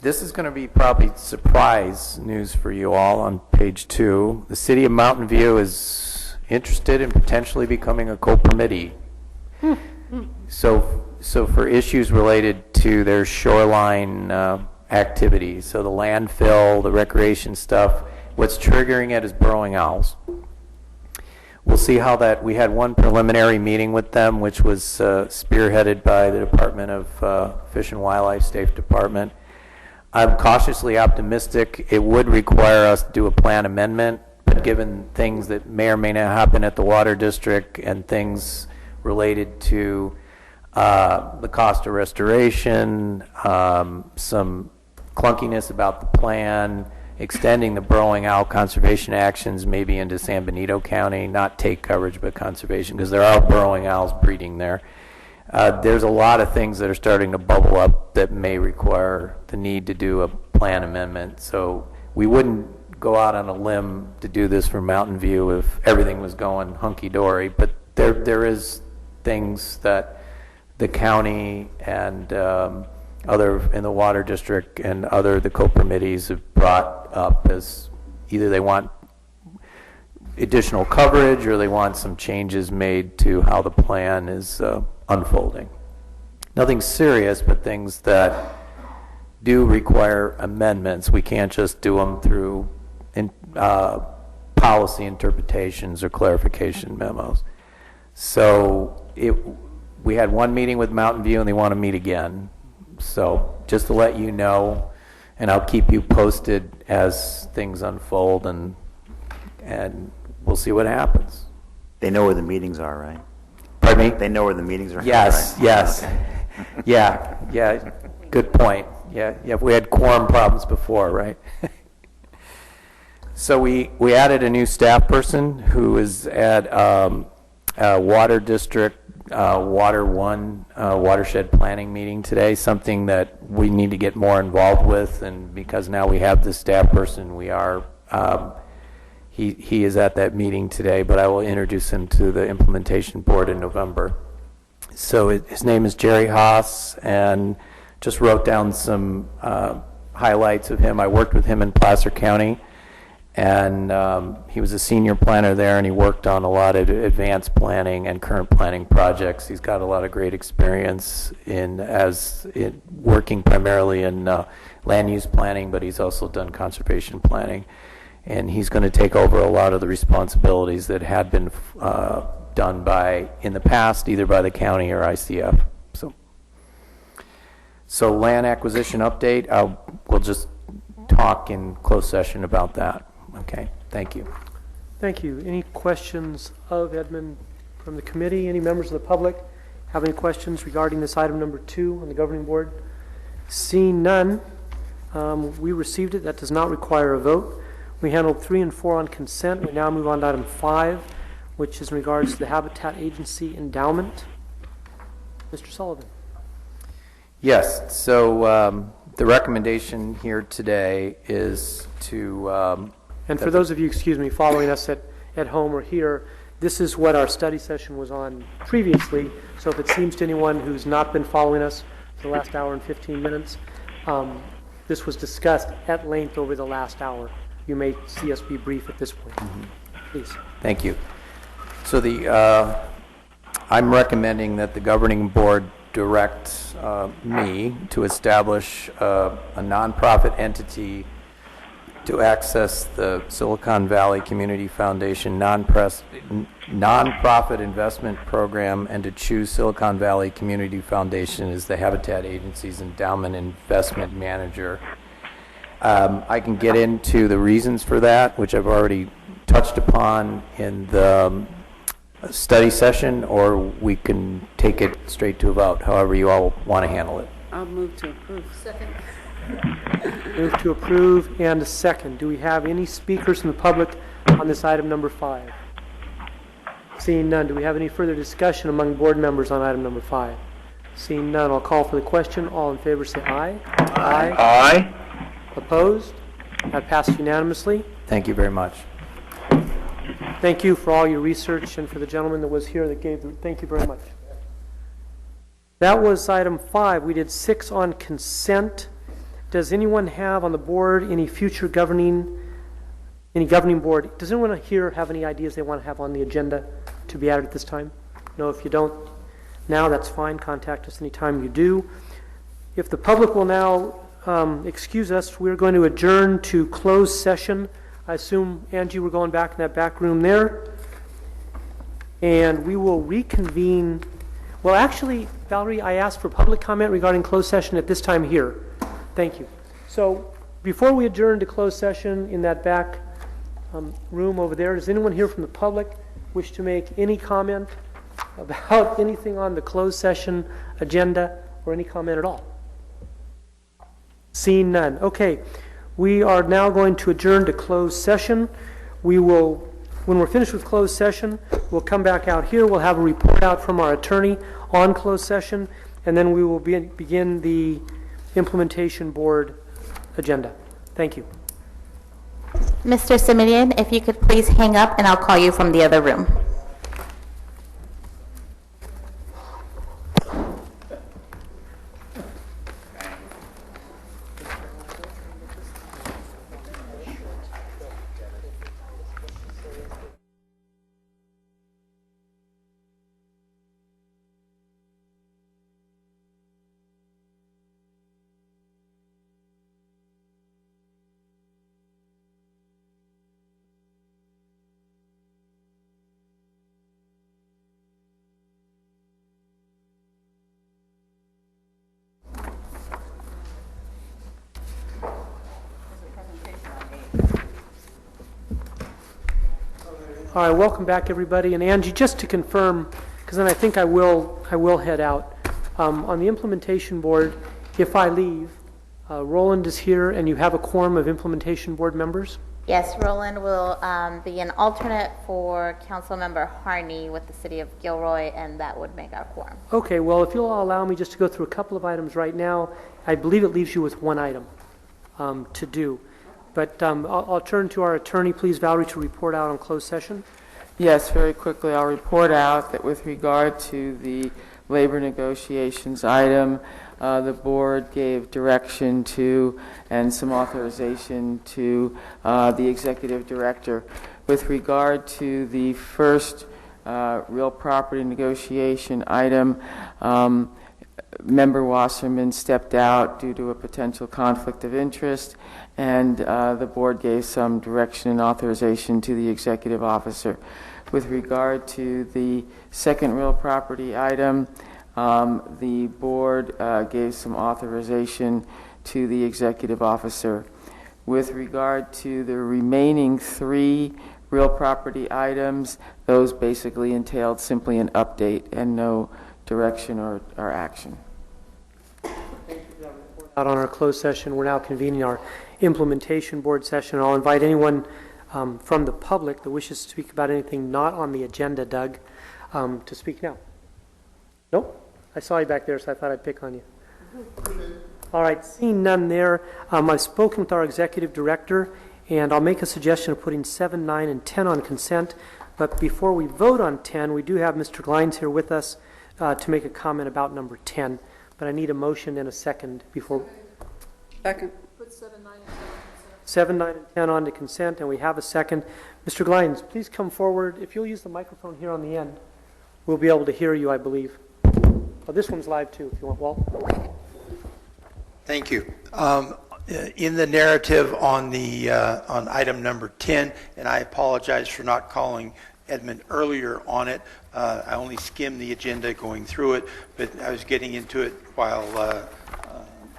This is going to be probably surprise news for you all on page 2. The city of Mountain View is interested in potentially becoming a co-permittee. So for issues related to their shoreline activities, so the landfill, the recreation stuff, what's triggering it is burrowing owls. we'll see how that, we had one preliminary meeting with them, which was spearheaded by the Department of Fish and Wildlife, State Department. I'm cautiously optimistic. It would require us to do a plan amendment, but given things that may or may not happen at the water district and things related to the cost of restoration, some clunkiness about the plan, extending the burrowing owl conservation actions maybe into San Benito County, not take coverage but conservation, because there are burrowing owls breeding there. There's a lot of things that are starting to bubble up that may require the need to do a plan amendment. So we wouldn't go out on a limb to do this for Mountain View if everything was going hunky-dory, but there is things that the county and other in the water district and the co-permittees have brought up as either they want additional coverage or they want some changes made to how the plan is unfolding. Nothing serious, but things that do require amendments. We can't just do them through policy interpretations or clarification memos. So we had one meeting with Mountain View and they want to meet again. So just to let you know, and I'll keep you posted as things unfold, and we'll see what happens. They know where the meetings are, right? Pardon me? They know where the meetings are. Yes, right? yes. Okay. Yeah, good point. Yeah, we had quorum problems before, right? So we added a new staff person who is at Water District Water 1 watershed planning meeting today, something that we need to get more involved with, and because now we have this staff person, we are, he is at that meeting today, but I will introduce him to the implementation board in November. So his name is Jerry Haas, and just wrote down some highlights of him. I worked with him in Placer County, and he was a senior planner there, and he worked on a lot of advanced planning and current planning projects. He's got a lot of great experience in working primarily in land use planning, but he's also done conservation planning. And he's going to take over a lot of the responsibilities that had been done in the past, either by the county or ICF. So land acquisition update, we'll just talk in closed session about that. Okay, thank you. Thank you. Any questions of Edmund from the committee? Any members of the public have any questions regarding this item number 2 on the governing board? Seeing none, we received it. That does not require a vote. We handled 3 and 4 on consent. We now move on to item 5, which is in regards to the Habitat Agency endowment. Mr. Sullivan. Yes, so the recommendation here today is to... and for those of you, excuse me, following us at home or here, this is what our study session was on previously. So if it seems to anyone who's not been following us for the last hour and 15 minutes, this was discussed at length over the last hour. You may see us be brief at this point. Mm-hmm. Please. Thank you. So I'm recommending that the governing board direct me to establish a nonprofit entity to access the Silicon Valley Community Foundation nonprofit investment program, and to choose Silicon Valley Community Foundation as the Habitat Agency's endowment investment manager. I can get into the reasons for that, which I've already touched upon in the study session, or we can take it straight to a vote, however you all want to handle it. I'll move to approve. Second. Move to approve and a second. Do we have any speakers from the public on this item number 5? Seeing none, do we have any further discussion among board members on item number 5? Seeing none, I'll call for the question. All in favor say aye. Aye. Aye. Opposed? That passed unanimously. Thank you very much. Thank you for all your research, and for the gentleman that was here that thank you very much. That was item 5. We did 6 on consent. Does anyone have on the board any future governing board? Does anyone here have any ideas they want to have on the agenda to be added at this time? No, if you don't now, that's fine. Contact us anytime you do. If the public will now excuse us, we're going to adjourn to closed session. I assume, Angie, we're going back in that back room there. and we will reconvene. Well, actually, Valerie, I asked for public comment regarding closed session at this time here. Thank you. So before we adjourn to closed session in that back room over there, does anyone here from the public wish to make any comment about anything on the closed session agenda or any comment at all? Seeing none. Okay, we are now going to adjourn to closed session. We will, when we're finished with closed session, we'll come back out here. We'll have a report out from our attorney on closed session, and then we will begin the implementation board agenda. Thank you. Mr. Simonian, if you could please hang up and I'll call you from the other room. All right, welcome back, everybody. And Angie, just to confirm, because then I think I will head out. On the implementation board, if I leave, Roland is here, and you have a quorum of implementation board members? Yes, Roland will be an alternate for Councilmember Harney with the City of Gilroy, and that would make our quorum. Okay, well, if you'll allow me just to go through a couple of items right now, I believe it leaves you with one item to do. But I'll turn to our attorney, please, Valerie, to report out on closed session. Yes, very quickly, I'll report out that with regard to the labor negotiations item, the board gave direction to and some authorization to the executive director. With regard to the first real property negotiation item, Member Wasserman stepped out due to a potential conflict of interest, and the board gave some direction and authorization to the executive officer. With regard to the second real property item, the board gave some authorization to the executive officer. With regard to the remaining three real property items, those basically entailed simply an update and no direction or action. Out on our closed session, we're now convening our implementation board session. I'll invite anyone from the public that wishes to speak about anything not on the agenda, Doug, to speak now. Nope? I saw you back there, so I thought I'd pick on you. All right, seeing none there, I've spoken with our executive director, and I'll make a suggestion of putting 7, 9, and 10 on consent. But before we vote on 10, we do have Mr. Glines here with us to make a comment about number 10. But I need a motion and a second before. Second. Put 7, 9, and 10 on consent. 7, 9, and 10 on to consent, and we have a second. Mr. Glines, please come forward. If you'll use the microphone here on the end, we'll be able to hear you, I believe. Oh, this one's live too, if you want, Walt. Thank you. In the narrative on the on item number 10, and I apologize for not calling Edmund earlier on it. I only skimmed the agenda going through it, but I was getting into it while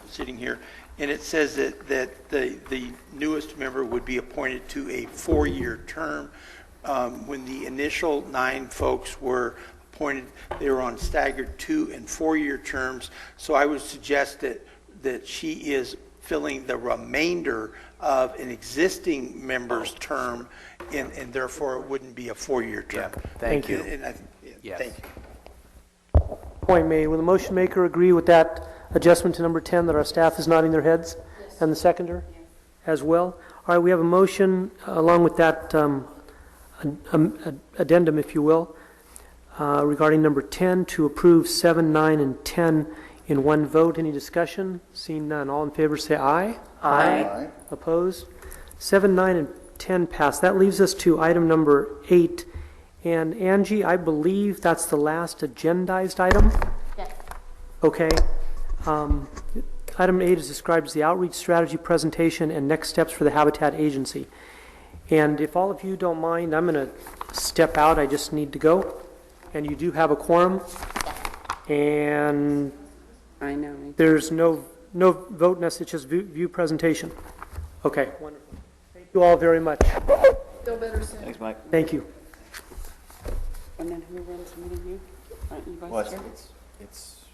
sitting here. And it says that the newest member would be appointed to a 4-year term. When the initial 9 folks were appointed, they were on staggered 2- and 4-year terms. So I would suggest that she is filling the remainder of an existing member's term, and therefore it wouldn't be a 4-year term. Yeah, thank you. Yes. Thank you. Point made. Will the motion maker agree with that adjustment to number 10 that our staff is nodding their heads? Yes. And the seconder? Yes. As well? All right, we have a motion along with that addendum, if you will, regarding number 10 to approve 7, 9, and 10 in one vote. Any discussion? Seeing none. All in favor say aye. Aye. Opposed? 7, 9, and 10 pass. That leaves us to item number 8. And Angie, I believe that's the last agendized item? Yes. Okay. Item 8 is described as the outreach strategy presentation and next steps for the Habitat Agency. And if all of you don't mind, I'm going to step out. I just need to go. And you do have a quorum? And I know. there's no vote necessary, it's just view presentation? Okay, wonderful. Thank you all very much. Feel better soon. Thanks, Mike. Thank you. And then who runs the meeting here? Aren't you vice Well, chair? it's,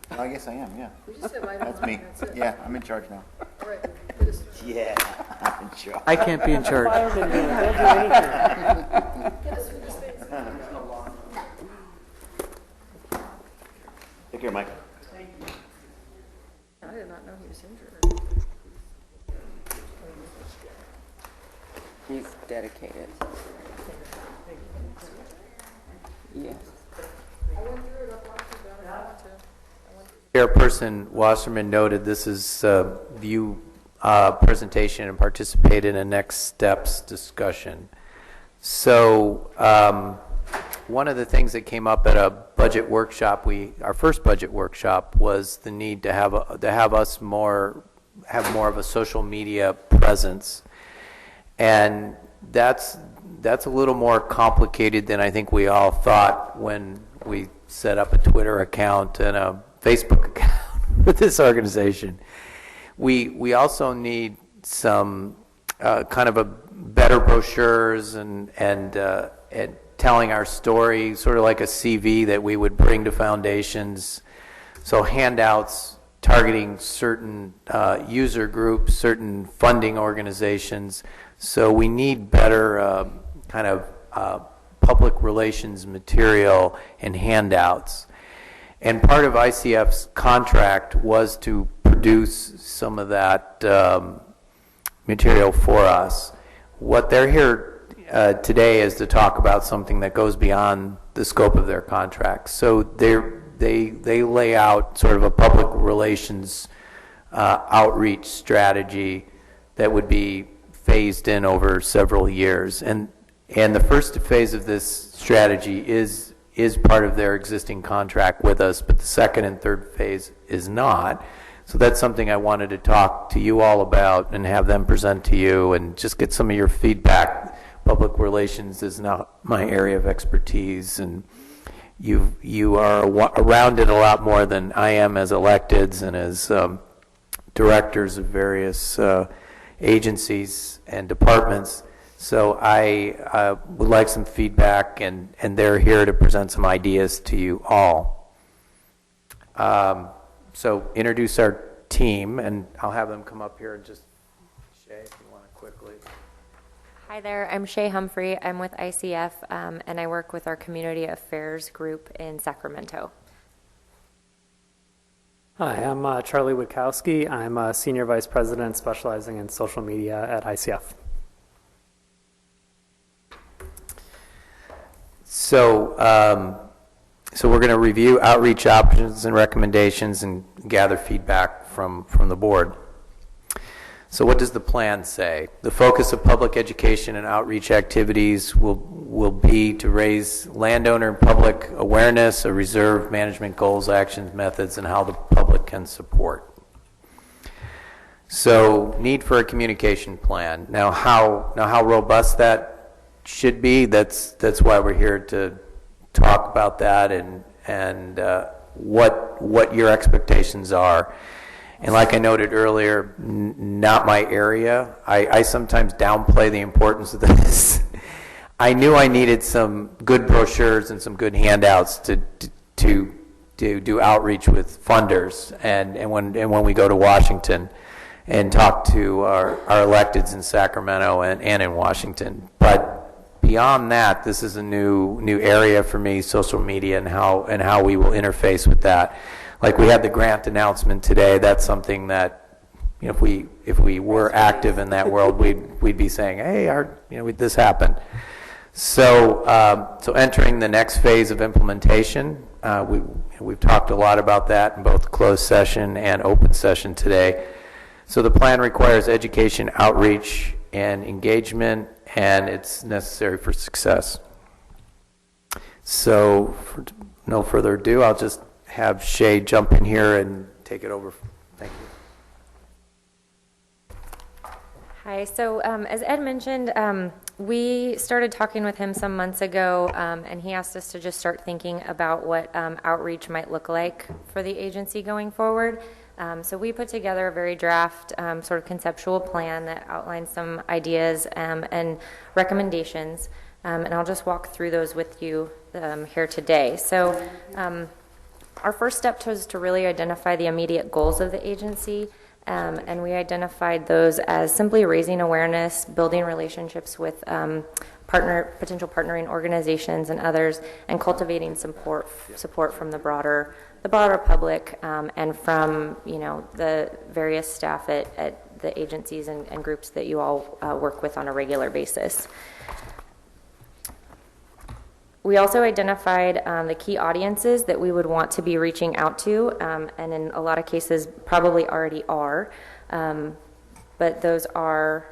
I guess I am, yeah. We just have item That's one, me. that's it. Yeah, I'm in charge now. All right, get us through. Yeah, I'm in charge. I can't be in charge. Get us through these things. Take care, Mike. I did not know he was injured. He's dedicated. Yes. I went through it up onto down if I want to. Chairperson Wasserman noted this is view presentation and participate in a next steps discussion. So one of the things that came up at a budget workshop, our first budget workshop, was the need to have us have more of a social media presence, and that's a little more complicated than I think we all thought when we set up a Twitter account and a Facebook account with this organization. We also need some kind of a better brochures and telling our story, sort of like a CV that we would bring to foundations. So handouts targeting certain user groups, certain funding organizations. So we need better kind of public relations material and handouts. And part of ICF's contract was to produce some of that material for us. What they're here today is to talk about something that goes beyond the scope of their contract. So they lay out sort of a public relations outreach strategy that would be phased in over several years. And the first phase of this strategy is part of their existing contract with us, but the second and third phase is not. So that's something I wanted to talk to you all about and have them present to you and just get some of your feedback. Public relations is not my area of expertise, and you are around it a lot more than I am as electeds and as directors of various agencies and departments. So I would like some feedback, and they're here to present some ideas to you all. So introduce our team, and I'll have them come up here and just, Shay, if you want to quickly. Hi there, I'm Shay Humphrey. I'm with ICF, and I work with our Community Affairs group in Sacramento. Hi, I'm Charlie Witkowski. I'm a Senior Vice President specializing in social media at ICF. So we're going to review outreach options and recommendations and gather feedback from the board. So what does the plan say? The focus of public education and outreach activities will be to raise landowner and public awareness of reserve management goals, actions, methods, and how the public can support. So need for a communication plan. Now how robust that should be, that's why we're here to talk about that and what your expectations are. And like I noted earlier, not my area. I sometimes downplay the importance of this. I knew I needed some good brochures and some good handouts to do outreach with funders and when we go to Washington and talk to our electeds in Sacramento and in Washington. But beyond that, this is a new area for me, social media and how we will interface with that. Like we had the grant announcement today. That's something that, if we were active in that world, we'd be saying, hey, this happened. So entering the next phase of implementation, we've talked a lot about that in both closed session and open session today. So the plan requires education, outreach, and engagement, and it's necessary for success. So for no further ado, I'll just have Shay jump in here and take it over. Thank you. Hi, so as Ed mentioned, We started talking with him some months ago, and he asked us to just start thinking about what outreach might look like for the agency going forward. So we put together a very draft sort of conceptual plan that outlines some ideas and recommendations, and I'll just walk through those with you here today. So our first step was to really identify the immediate goals of the agency. And we identified those as simply raising awareness, building relationships with potential partnering organizations and others, and cultivating support from the broader public and from the various staff at the agencies and groups that you all work with on a regular basis. We also identified the key audiences that we would want to be reaching out to, and in a lot of cases probably already are, but those are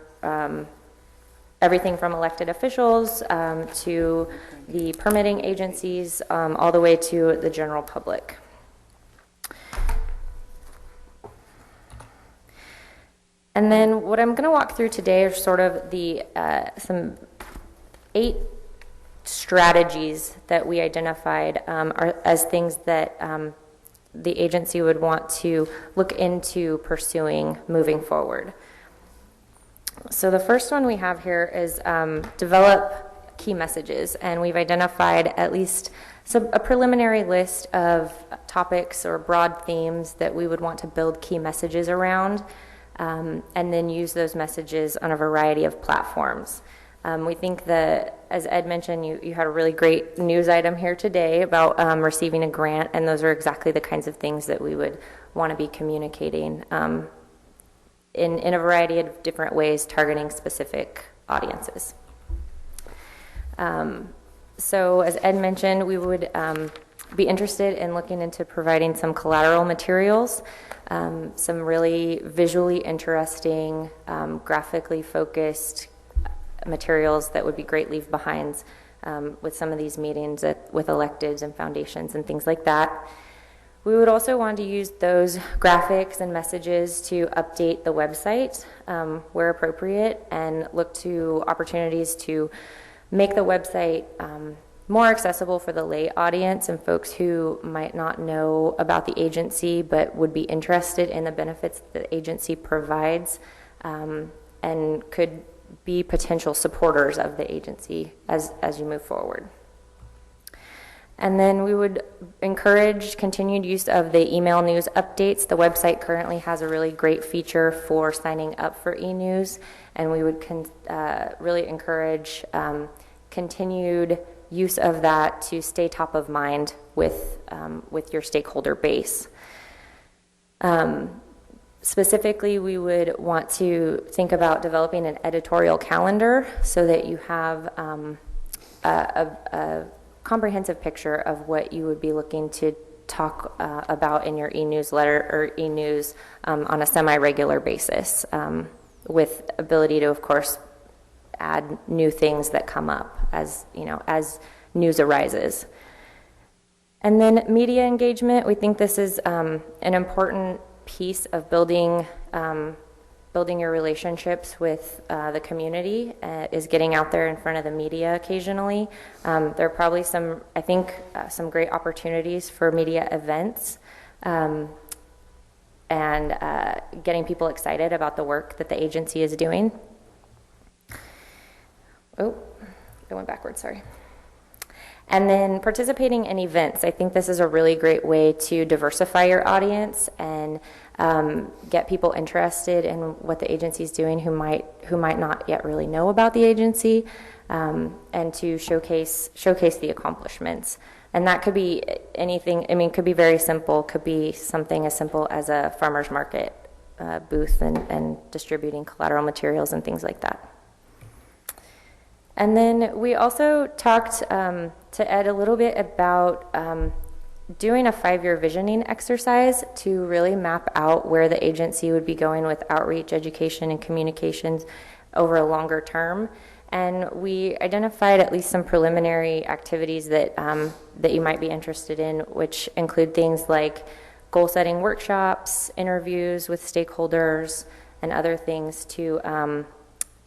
everything from elected officials to the permitting agencies, all the way to the general public. And then what I'm going to walk through today are sort of the some 8 strategies that we identified as things that the agency would want to look into pursuing moving forward. So the first one we have here is develop key messages, and we've identified at least a preliminary list of topics or broad themes that we would want to build key messages around, and then use those messages on a variety of platforms. We think that, as Ed mentioned, you had a really great news item here today about receiving a grant, and those are exactly the kinds of things that we would want to be communicating in a variety of different ways, targeting specific audiences. So, as Ed mentioned, we would be interested in looking into providing some collateral materials, some really visually interesting, graphically focused materials that would be great leave-behinds with some of these meetings with electeds and foundations and things like that. We would also want to use those graphics and messages to update the website where appropriate, and look to opportunities to make the website more accessible for the lay audience and folks who might not know about the agency but would be interested in the benefits the agency provides, and could be potential supporters of the agency as you move forward. And then we would encourage continued use of the email news updates. The website currently has a really great feature for signing up for e-news, and we would really encourage continued use of that to stay top of mind with your stakeholder base. Specifically, we would want to think about developing an editorial calendar so that you have a comprehensive picture of what you would be looking to talk about in your e-newsletter or e-news on a semi-regular basis, with ability to, of course, add new things that come up as news arises. And then media engagement, we think this is an important piece of building your relationships with the community, is getting out there in front of the media occasionally. There are probably some great opportunities for media events, and getting people excited about the work that the agency is doing. Oh, I went backwards, sorry. And then participating in events. I think this is a really great way to diversify your audience and get people interested in what the agency is doing who might not yet really know about the agency, and to showcase the accomplishments. And that could be anything. I mean, it could be very simple. Could be something as simple as a farmer's market booth and distributing collateral materials and things like that. And then we also talked to Ed a little bit about doing a 5-year visioning exercise to really map out where the agency would be going with outreach, education, and communications over a longer term. And we identified at least some preliminary activities that you might be interested in, which include things like goal-setting workshops, interviews with stakeholders, and other things to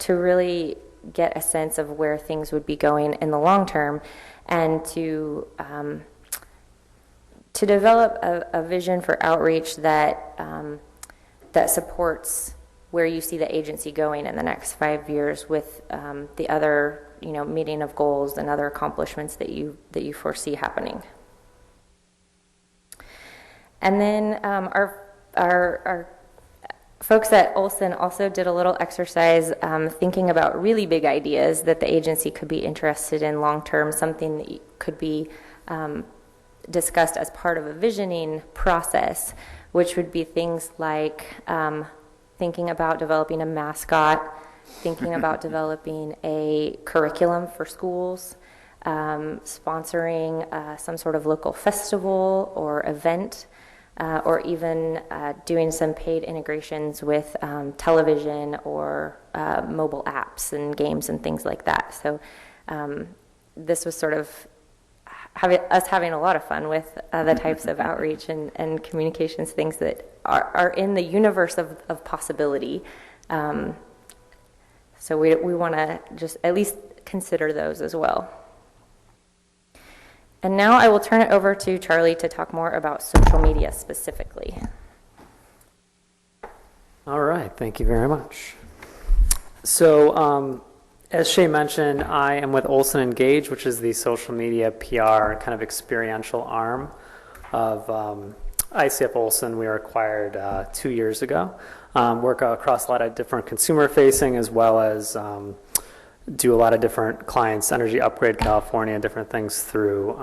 really get a sense of where things would be going in the long term, and to develop a vision for outreach that that supports where you see the agency going in the next 5 years with the other, meeting of goals and other accomplishments that you foresee happening. And then our folks at Olson also did a little exercise thinking about really big ideas that the agency could be interested in long term, something that could be discussed as part of a visioning process, which would be things like thinking about developing a mascot, thinking about developing a curriculum for schools, sponsoring some sort of local festival or event, or even doing some paid integrations with television or mobile apps and games and things like that. So this was sort of us having a lot of fun with the types of outreach and communications things that are in the universe of possibility. So we want to just at least consider those as well. And now I will turn it over to Charlie to talk more about social media specifically. All right, thank you very much. So as Shay mentioned, I am with Olson Engage, which is the social media PR kind of experiential arm of ICF Olson. We were acquired 2 years ago. Work across a lot of different consumer facing as well as do a lot of different clients, Energy Upgrade California, different things through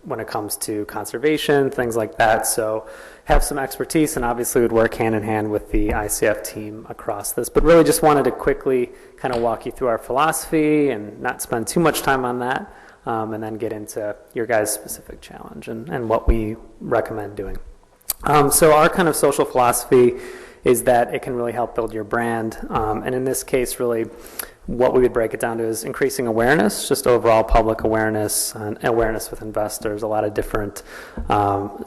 when it comes to conservation, things like that. So have some expertise and obviously would work hand in hand with the ICF team across this. But really just wanted to quickly kind of walk you through our philosophy and not spend too much time on that, and then get into your guys' specific challenge and what we recommend doing. So our kind of social philosophy is that it can really help build your brand. And in this case, really, what we would break it down to is increasing awareness, just overall public awareness and awareness with investors, a lot of different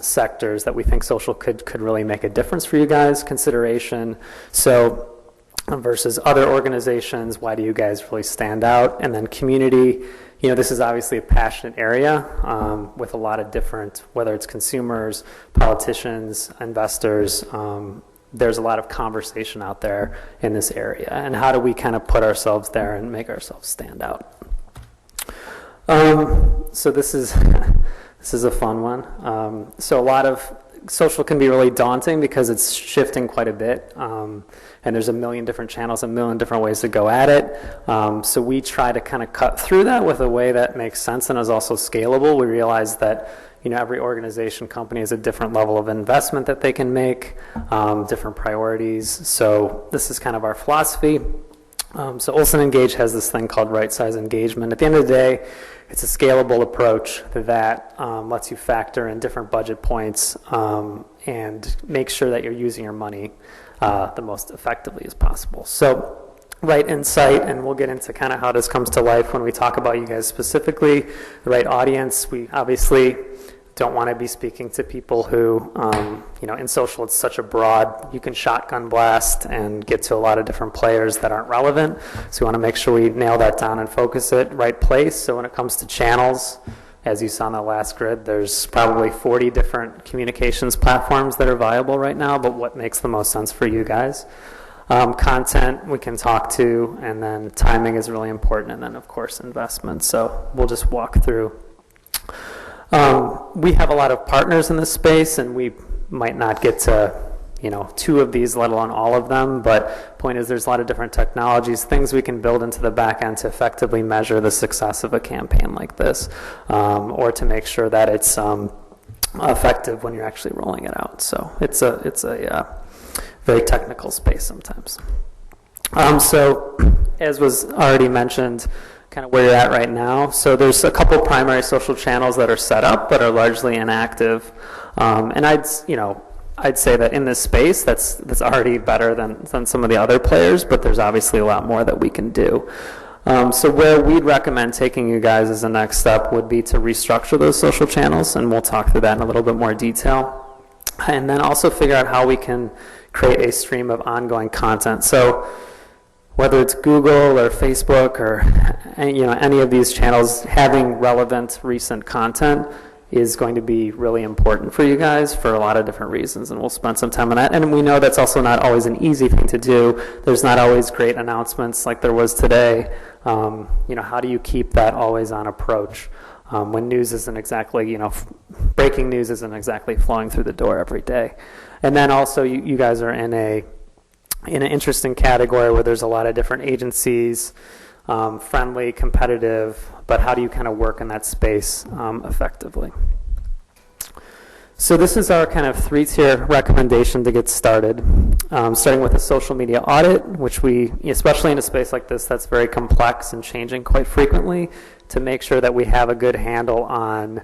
sectors that we think social could really make a difference for you guys, consideration. So versus other organizations, why do you guys really stand out? And then community, this is obviously a passionate area with a lot of different, whether it's consumers, politicians, investors, there's a lot of conversation out there in this area, and how do we kind of put ourselves there and make ourselves stand out? So this is a fun one. So a lot of social can be really daunting because it's shifting quite a bit, and there's a million different channels, a million different ways to go at it. So we try to kind of cut through that with a way that makes sense and is also scalable. We realize that every organization, company has a different level of investment that they can make, different priorities. So this is kind of our philosophy. So Olson Engage has this thing called right size engagement. At the end of the day, it's a scalable approach that lets you factor in different budget points and make sure that you're using your money the most effectively as possible. So right insight, and we'll get into kind of how this comes to life when we talk about you guys specifically. The right audience, we obviously don't want to be speaking to people who, in social it's such a broad, you can shotgun blast and get to a lot of different players that aren't relevant. So we want to make sure we nail that down and focus it right place. So when it comes to channels, as you saw on the last grid, there's probably 40 different communications platforms that are viable right now, but what makes the most sense for you guys? Content we can talk to, and then timing is really important, and then of course investment. So we'll just walk through. We have a lot of partners in this space, and we might not get to, 2 of these, let alone all of them, but point is there's a lot of different technologies, things we can build into the back end to effectively measure the success of a campaign like this, or to make sure that it's effective when you're actually rolling it out. So it's a very technical space sometimes. So as was already mentioned, kind of where you're at right now. So there's a couple primary social channels that are set up but are largely inactive. And I'd say that in this space, that's already better than some of the other players, but there's obviously a lot more that we can do. So where we'd recommend taking you guys as a next step would be to restructure those social channels, and we'll talk through that in a little bit more detail. And then also figure out how we can create a stream of ongoing content. So whether it's Google or Facebook or any of these channels, having relevant recent content is going to be really important for you guys for a lot of different reasons, and we'll spend some time on that. And we know that's also not always an easy thing to do. There's not always great announcements like there was today. How do you keep that always on approach when news isn't exactly, breaking news isn't exactly flowing through the door every day? And then also you guys are in an interesting category where there's a lot of different agencies, friendly, competitive, but how do you kind of work in that space effectively? So this is our kind of 3-tier recommendation to get started, starting with a social media audit, which we, especially in a space like this that's very complex and changing quite frequently, to make sure that we have a good handle on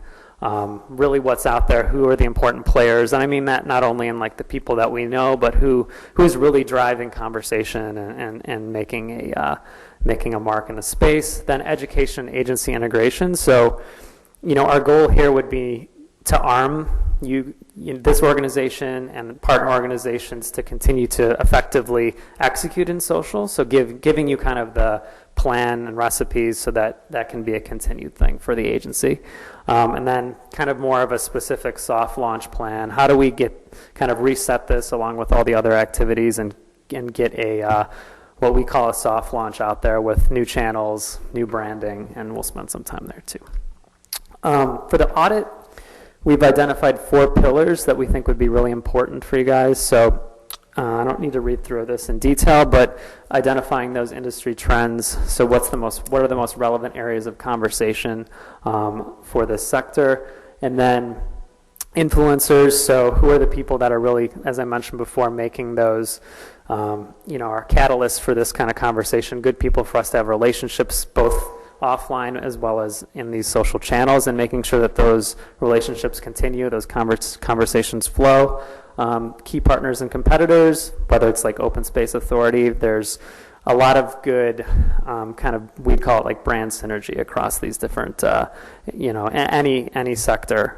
really what's out there, who are the important players, and I mean that not only in like the people that we know, but who's really driving conversation and making a mark in the space. Then education agency integration. So, our goal here would be to arm this organization and partner organizations to continue to effectively execute in social. So giving you kind of the plan and recipes so that can be a continued thing for the agency. And then kind of more of a specific soft launch plan. How do we reset this along with all the other activities and get what we call a soft launch out there with new channels, new branding, and we'll spend some time there too. For the audit, we've identified 4 pillars that we think would be really important for you guys. So I don't need to read through this in detail, but identifying those industry trends. So what are the most relevant areas of conversation for this sector? And then influencers. So who are the people that are really, as I mentioned before, making those our catalysts for this kind of conversation, good people for us to have relationships both offline as well as in these social channels, and making sure that those relationships continue, those conversations flow. Key partners and competitors, whether it's like Open Space Authority, there's a lot of good we'd call it like brand synergy across these different, any sector,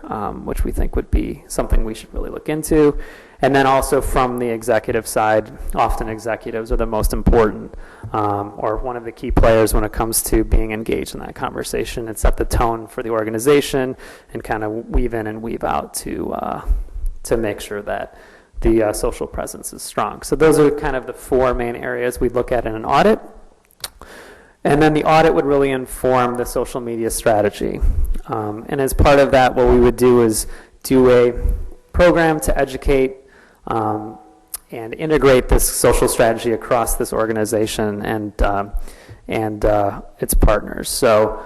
which we think would be something we should really look into. And then also from the executive side, often executives are the most important or one of the key players when it comes to being engaged in that conversation and set the tone for the organization and kind of weave in and weave out to make sure that the social presence is strong. So those are kind of the 4 main areas we'd look at in an audit. And then the audit would really inform the social media strategy. And as part of that, what we would do is do a program to educate and integrate this social strategy across this organization and its partners. So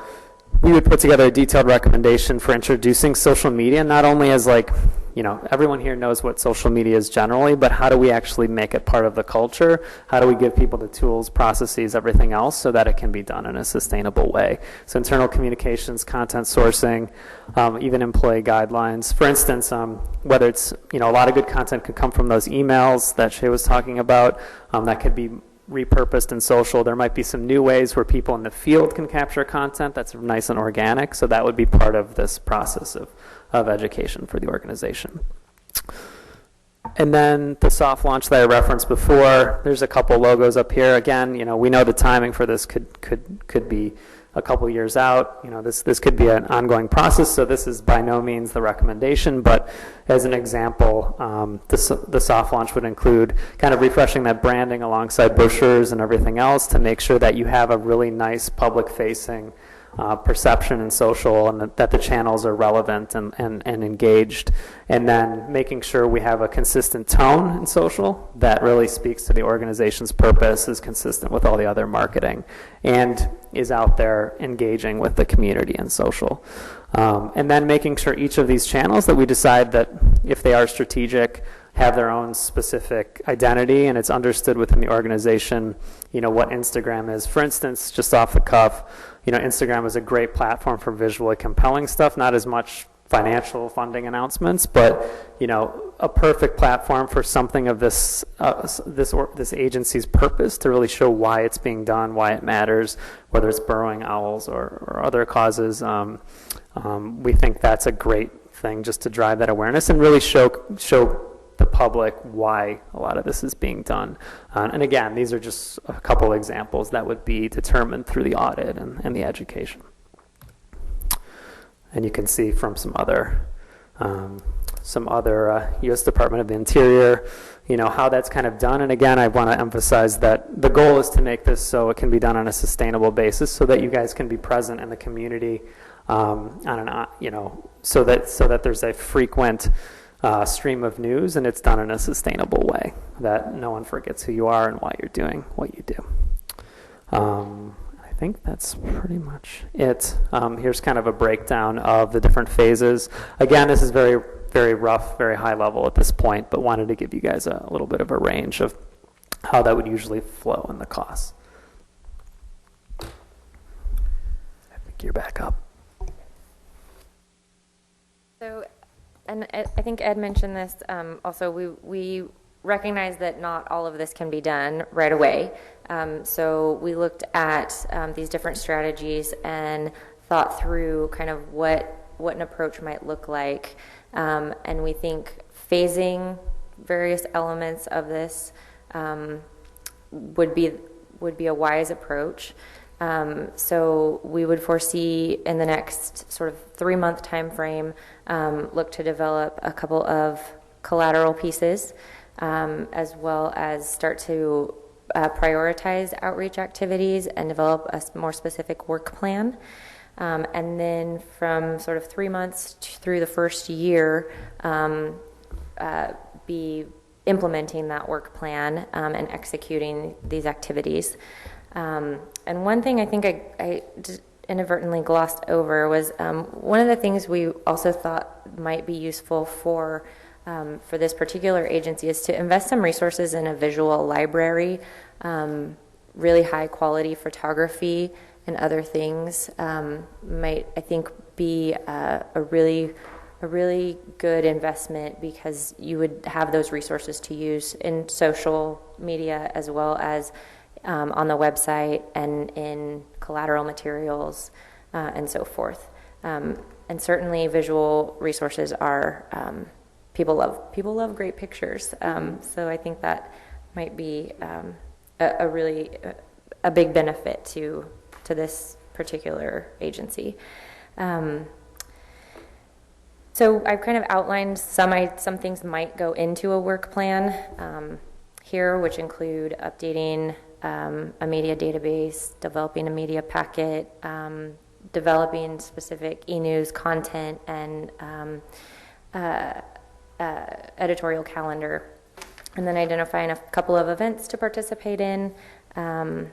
we would put together a detailed recommendation for introducing social media, not only as everyone here knows what social media is generally, but how do we actually make it part of the culture? How do we give people the tools, processes, everything else so that it can be done in a sustainable way? So internal communications, content sourcing, even employee guidelines. For instance, whether it's, a lot of good content could come from those emails that Shay was talking about, that could be repurposed in social. There might be some new ways where people in the field can capture content that's nice and organic, so that would be part of this process of education for the organization. And then the soft launch that I referenced before, there's a couple logos up here. Again, we know the timing for this could be a couple years out. This could be an ongoing process, so this is by no means the recommendation, but as an example, the soft launch would include kind of refreshing that branding alongside brochures and everything else to make sure that you have a really nice public-facing perception in social, and that the channels are relevant and engaged, and then making sure we have a consistent tone in social that really speaks to the organization's purpose, is consistent with all the other marketing, and is out there engaging with the community in social. And then making sure each of these channels that we decide that if they are strategic, have their own specific identity, and it's understood within the organization, what Instagram is. For instance, just off the cuff, Instagram is a great platform for visually compelling stuff, not as much financial funding announcements, but a perfect platform for something of this agency's purpose to really show why it's being done, why it matters, whether it's burrowing owls or other causes. We think that's a great thing just to drive that awareness and really show the public why a lot of this is being done. And again, these are just a couple examples that would be determined through the audit and the education. And you can see from some other U.S. Department of the Interior, how that's kind of done. And again, I want to emphasize that the goal is to make this so it can be done on a sustainable basis, so that you guys can be present in the community, so that there's a frequent stream of news, and it's done in a sustainable way, that no one forgets who you are and why you're doing what you do. I think that's pretty much it. Here's kind of a breakdown of the different phases. Again, this is very, very rough, very high level at this point, but wanted to give you guys a little bit of a range of how that would usually flow in the costs. I think you're back up. So, and I think Ed mentioned this, also we recognize that not all of this can be done right away. So we looked at these different strategies and thought through kind of what an approach might look like. And we think phasing various elements of this would be a wise approach. So we would foresee in the next sort of 3-month time frame, look to develop a couple of collateral pieces, as well as start to prioritize outreach activities and develop a more specific work plan. And then from sort of 3 months through the first year, be implementing that work plan and executing these activities. And one thing I think I just inadvertently glossed over was one of the things we also thought might be useful for this particular agency is to invest some resources in a visual library, really high quality photography and other things might, I think, be a really good investment, because you would have those resources to use in social media as well as on the website and in collateral materials and so forth. And certainly visual resources are, people love great pictures. So I think that might be a really big benefit to this particular agency. So I've kind of outlined some things might go into a work plan here, which include updating a media database, developing a media packet, developing specific e-news content and editorial calendar, and then identifying a couple of events to participate in, and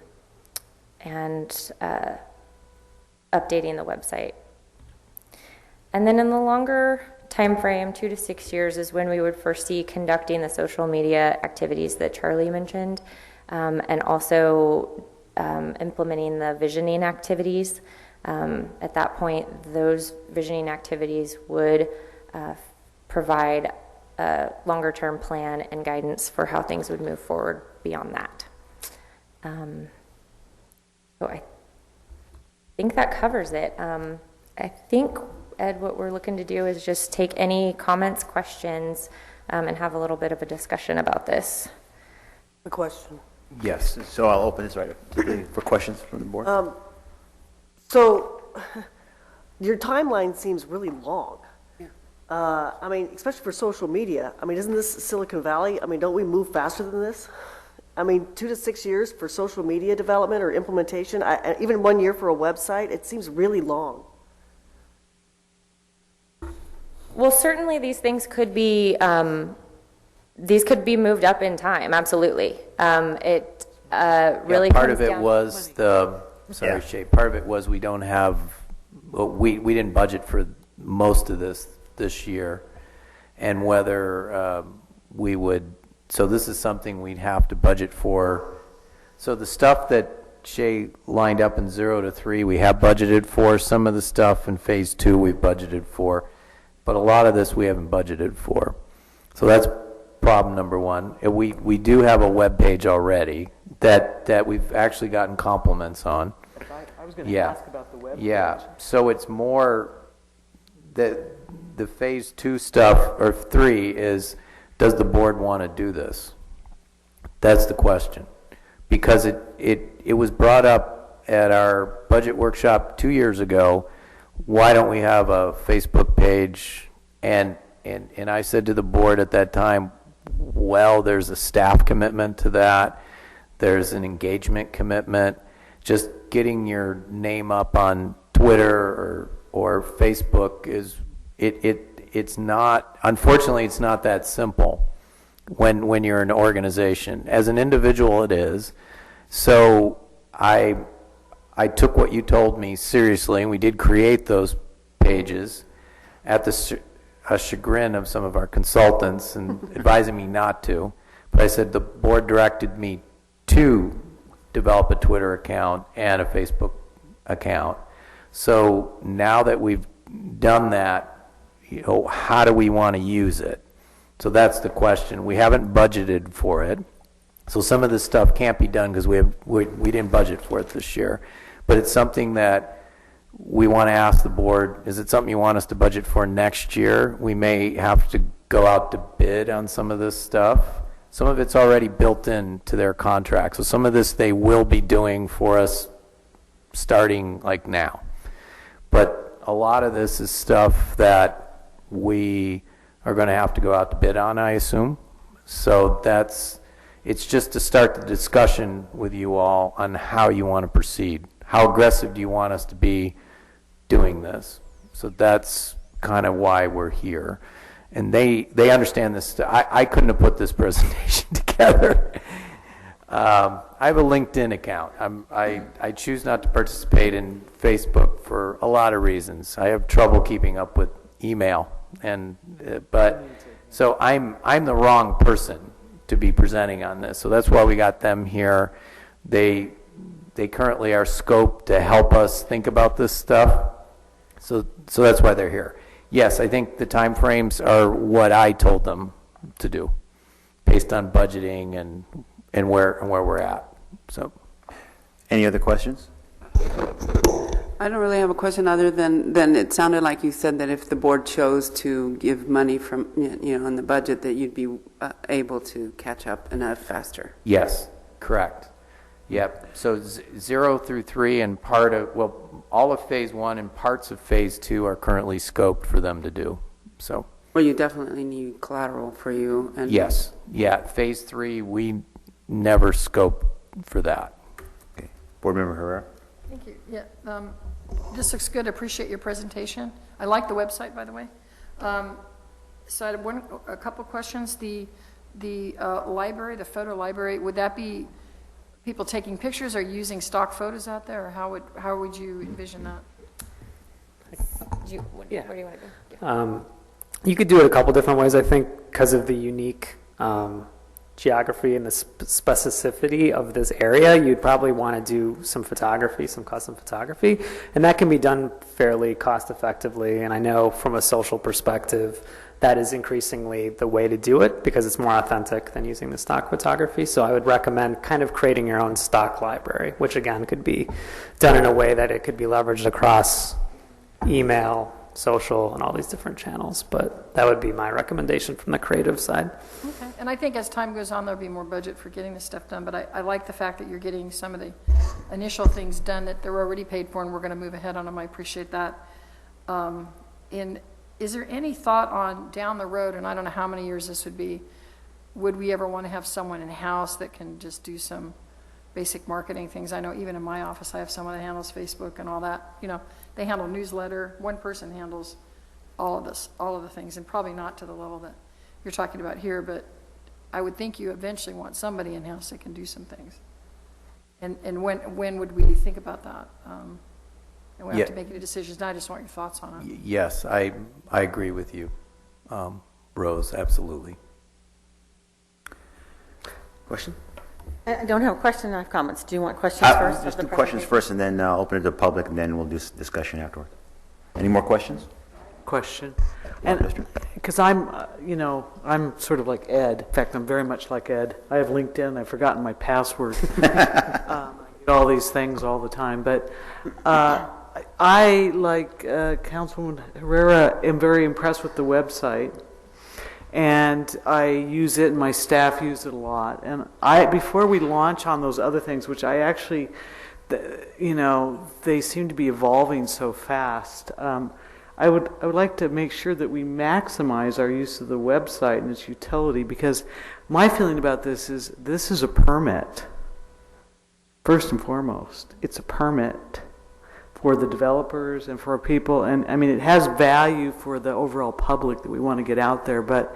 updating the website. And then in the longer time frame, 2 to 6 years, is when we would foresee conducting the social media activities that Charlie mentioned, and also implementing the visioning activities. At that point, those visioning activities would provide a longer-term plan and guidance for how things would move forward beyond that. So I think that covers it. I think, Ed, what we're looking to do is just take any comments, questions, and have a little bit of a discussion about this. A question. Yes, so I'll open this for questions from the board. So your timeline seems really long. Yeah. I mean, especially for social media. I mean, isn't this Silicon Valley? I mean, don't we move faster than this? I mean, 2 to 6 years for social media development or implementation, even 1 year for a website, it seems really long. Well, certainly these things could be moved up in time. Absolutely. It really part comes of it down was Yeah. Shay, part of it was we don't have, we didn't budget for most of this year, and whether we would, so this is something we'd have to budget for. So the stuff that Shay lined up in 0 to 3, we have budgeted for. Some of the stuff in phase 2 we've budgeted for, but a lot of this we haven't budgeted for. So that's problem number one. We do have a web page already that we've actually gotten compliments on. I was going to ask about the web Yeah, page. so it's more the phase 2 stuff, or 3, does the board want to do this? That's the question. Because it was brought up at our budget workshop 2 years ago, why don't we have a Facebook page? And I said to the board at that time, well, there's a staff commitment to that. There's an engagement commitment. Just getting your name up on Twitter or Facebook it's not, unfortunately, it's not that simple when you're an organization. As an individual, it is. So I took what you told me seriously, and we did create those pages at the chagrin of some of our consultants and advising me not to. But I said the board directed me to develop a Twitter account and a Facebook account. So now that we've done that, how do we want to use it? So that's the question. We haven't budgeted for it. So some of this stuff can't be done because we didn't budget for it this year. But it's something that we want to ask the board, is it something you want us to budget for next year? We may have to go out to bid on some of this stuff. Some of it's already built into their contract. So some of this they will be doing for us starting like now. But a lot of this is stuff that we are going to have to go out to bid on, I assume. So it's just to start the discussion with you all on how you want to proceed. How aggressive do you want us to be doing this? So that's kind of why we're here. And they understand this. I couldn't have put this presentation together. I have a LinkedIn account. I choose not to participate in Facebook for a lot of reasons. I have trouble keeping up with email, but so I'm the wrong person to be presenting on this. So that's why we got them here. They currently are scoped to help us think about this stuff. So that's why they're here. Yes, I think the time frames are what I told them to do, based on budgeting and where we're at. So, Any other questions? I don't really have a question other than it sounded like you said that if the board chose to give money from, in the budget, that you'd be able to catch up enough faster. Yes, correct. Yep. So 0 through 3 and all of phase 1 and parts of phase 2 are currently scoped for them to do. So. Well, you definitely need collateral for you. And yes. Yeah. Phase 3, we never scope for that. Okay. Board Member Herrera. Thank you. Yeah, this looks good. I appreciate your presentation. I like the website, by the way. So I had a couple questions. The library, the photo library, would that be people taking pictures or using stock photos out there, or how would you envision that? Where do you want to go? You could do it a couple different ways, I think, because of the unique geography and the specificity of this area. You'd probably want to do some photography, some custom photography, and that can be done fairly cost effectively. And I know from a social perspective, that is increasingly the way to do it because it's more authentic than using the stock photography. So I would recommend kind of creating your own stock library, which again could be done in a way that it could be leveraged across email, social, and all these different channels. But that would be my recommendation from the creative side. Okay. And I think as time goes on, there'll be more budget for getting this stuff done. But I like the fact that you're getting some of the initial things done that they're already paid for, and we're going to move ahead on them. I appreciate that. Is there any thought on down the road, and I don't know how many years this would we ever want to have someone in-house that can just do some basic marketing things? I know even in my office I have someone that handles Facebook and all that. They handle newsletter. One person handles all of the things, and probably not to the level that you're talking about here, but I would think you eventually want somebody in-house that can do some things. And when would we think about that? And we have to make any decisions. I just want your thoughts on it. Yes, I agree with you, Rose, absolutely. Question? I don't have a question, I have comments. Do you want questions first? Just do questions first and then open it to the public, and then we'll do discussion afterwards. Any more questions? Question. And because I'm sort of like Ed. In fact, I'm very much like Ed. I have LinkedIn. I've forgotten my password. I get all these things all the time. But I, like Councilwoman Herrera, am very impressed with the website. and I use it, and my staff use it a lot. And before we launch on those other things, which I actually, they seem to be evolving so fast. I would like to make sure that we maximize our use of the website and its utility, because my feeling about this is a permit. First and foremost, it's a permit for the developers and for people, and I mean it has value for the overall public that we want to get out there. But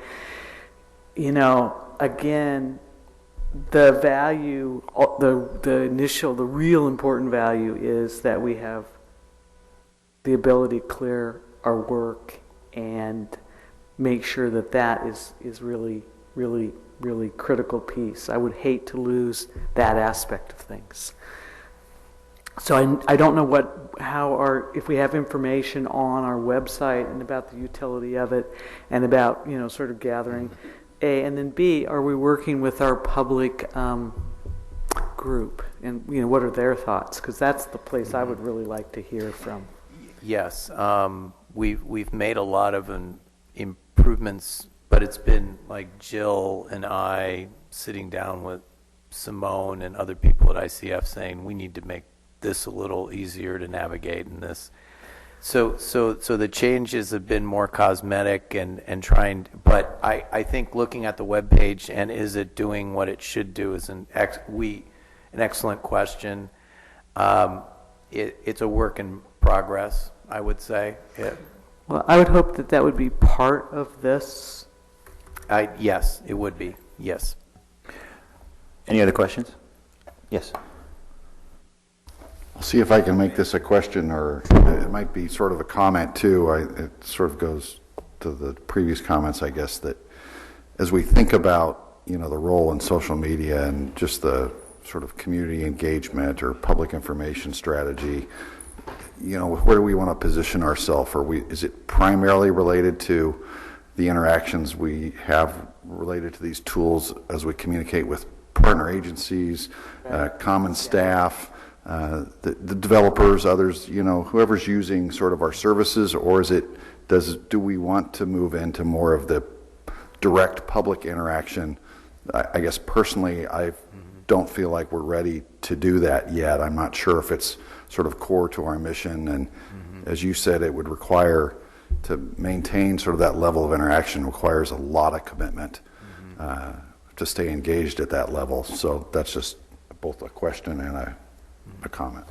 again, the value, the real important value is that we have the ability to clear our work and make sure that is really, really, really critical piece. I would hate to lose that aspect of things. So I don't know if we have information on our website and about the utility of it and about, sort of gathering, A, and then B, are we working with our public group? And, what are their thoughts? Because that's the place I would really like to hear from. Yes, we've made a lot of improvements, but it's been like Jill and I sitting down with Simone and other people at ICF saying we need to make this a little easier to navigate in this. So the changes have been more cosmetic and trying, but I think looking at the webpage and is it doing what it should do is an excellent question. It's a work in progress, I would say. Well, I would hope that would be part of this. Yes, it would be. Yes. Any other questions? Yes. I'll see if I can make this a question, or it might be sort of a comment too. It sort of goes to the previous comments, I guess, that as we think about, the role in social media and just the sort of community engagement or public information strategy, where do we want to position ourselves? Is it primarily related to the interactions we have related to these tools as we communicate with partner agencies, common staff, the developers, others, whoever's using sort of our services, or do we want to move into more of the direct public interaction? I guess personally, I don't feel like we're ready to do that yet. I'm not sure if it's sort of core to our mission, and as you said, it would require to maintain sort of that level of interaction requires a lot of commitment to stay engaged at that level. So that's just both a question and a comment.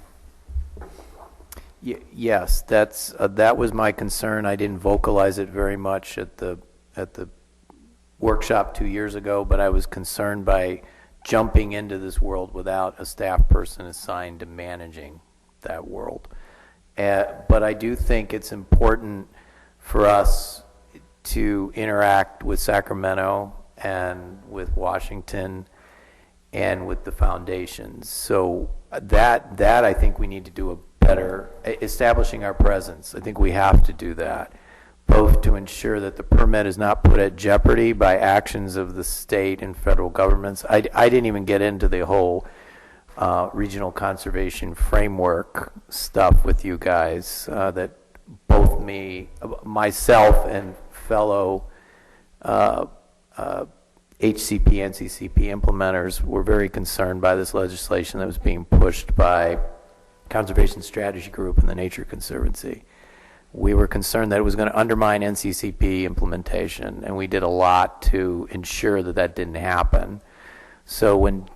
Yes, that was my concern. I didn't vocalize it very much at the workshop 2 years ago, but I was concerned by jumping into this world without a staff person assigned to managing that world. But I do think it's important for us to interact with Sacramento and with Washington and with the foundations. So that I think we need to do a better establishing our presence. I think we have to do that, both to ensure that the permit is not put at jeopardy by actions of the state and federal governments. I didn't even get into the whole regional conservation framework stuff with you guys that both myself and fellow HCP, NCCP implementers were very concerned by this legislation that was being pushed by Conservation Strategy Group and the Nature Conservancy. We were concerned that it was going to undermine NCCP implementation, and we did a lot to ensure that didn't happen. So when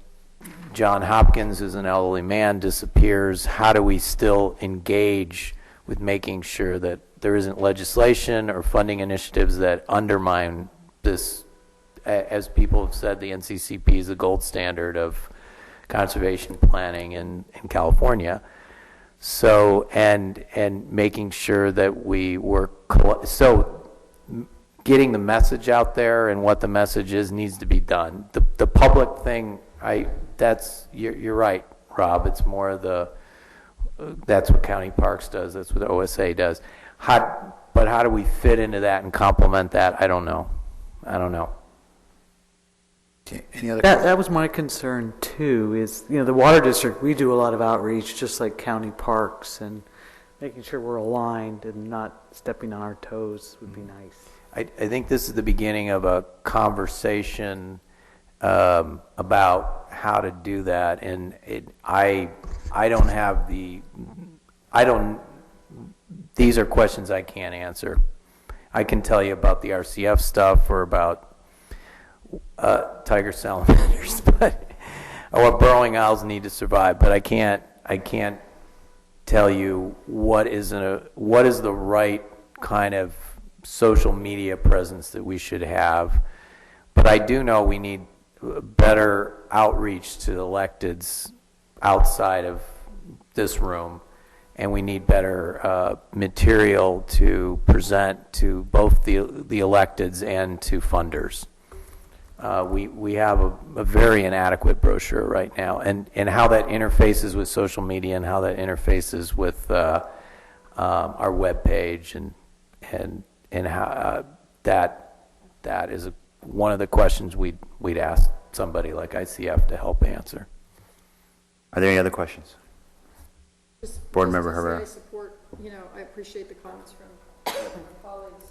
John Hopkins, who's an elderly man, disappears, how do we still engage with making sure that there isn't legislation or funding initiatives that undermine this? As people have said, the NCCP is the gold standard of conservation planning in California. So, and making sure that we work, so getting the message out there and what the message is needs to be done. The public thing, you're right, Rob, it's more that's what county parks does, that's what the OSA does. But how do we fit into that and complement that? I don't know. Any other that was my concern too, is the water district, we do a lot of outreach just like county parks, and making sure we're aligned and not stepping on our toes would be nice. I think this is the beginning of a conversation about how to do that, and I don't have these are questions I can't answer. I can tell you about the RCF stuff or about tiger salamanders, but or what burrowing owls need to survive, but I can't tell you what is the right kind of social media presence that we should have. But I do know we need better outreach to electeds outside of this room, and we need better material to present to both the electeds and to funders. We have a very inadequate brochure right now, and how that interfaces with social media and how that interfaces with our webpage and how that is one of the questions we'd ask somebody like ICF to help answer. Are there any other questions? Board Member Herrera. I support, I appreciate the comments from my colleagues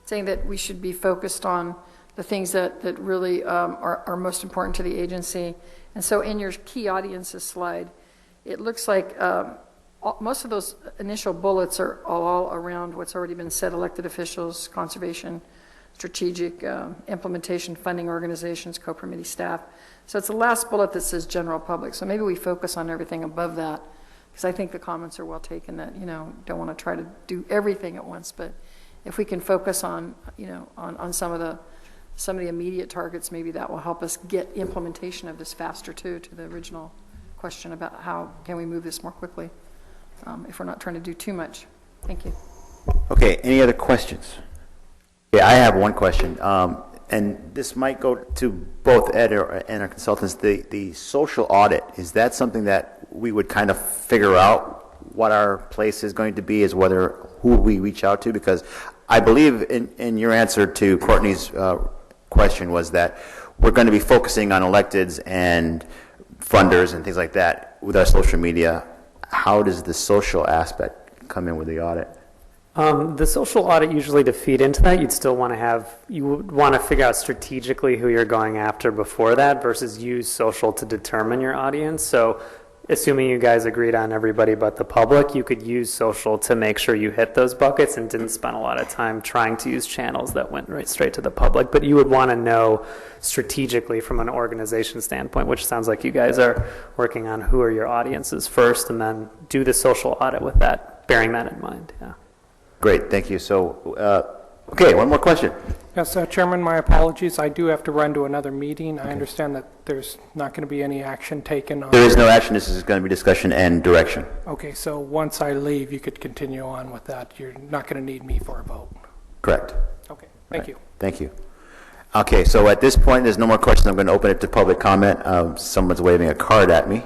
saying that we should be focused on the things that really are most important to the agency. And so in your key audiences slide, it looks like most of those initial bullets are all around what's already been said: elected officials, conservation, strategic, implementation, funding organizations, co-permittee staff. So it's the last bullet that says general public. So maybe we focus on everything above that, because I think the comments are well taken that, don't want to try to do everything at once, but if we can focus on, on some of the immediate targets, maybe that will help us get implementation of this faster too, to the original question about how can we move this more quickly if we're not trying to do too much. Thank you. Okay, any other questions? Yeah, I have one question, and this might go to both Ed and our consultants. The social audit, is that something that we would kind of figure out what our place is going to be, as who we reach out to? Because I believe in your answer to Courtney's question was that we're going to be focusing on electeds and funders and things like that with our social media. How does the social aspect come in with the audit? The social audit, usually to feed into that, you would want to figure out strategically who you're going after before that versus use social to determine your audience. So assuming you guys agreed on everybody but the public, you could use social to make sure you hit those buckets and didn't spend a lot of time trying to use channels that went right straight to the public. But you would want to know strategically from an organization standpoint, which sounds like you guys are working on who are your audiences first, and then do the social audit with that, bearing that in mind. Yeah. Great, thank you. So, okay, one more question. Yes, Chairman, my apologies. I do have to run to another meeting. I understand that there's not going to be any action taken on... There is no action. This is going to be discussion and direction. Okay, so once I leave, you could continue on with that. You're not going to need me for a vote. Correct. Okay, thank you. Thank you. Okay, so at this point, there's no more questions. I'm going to open it to public comment. Someone's waving a card at me.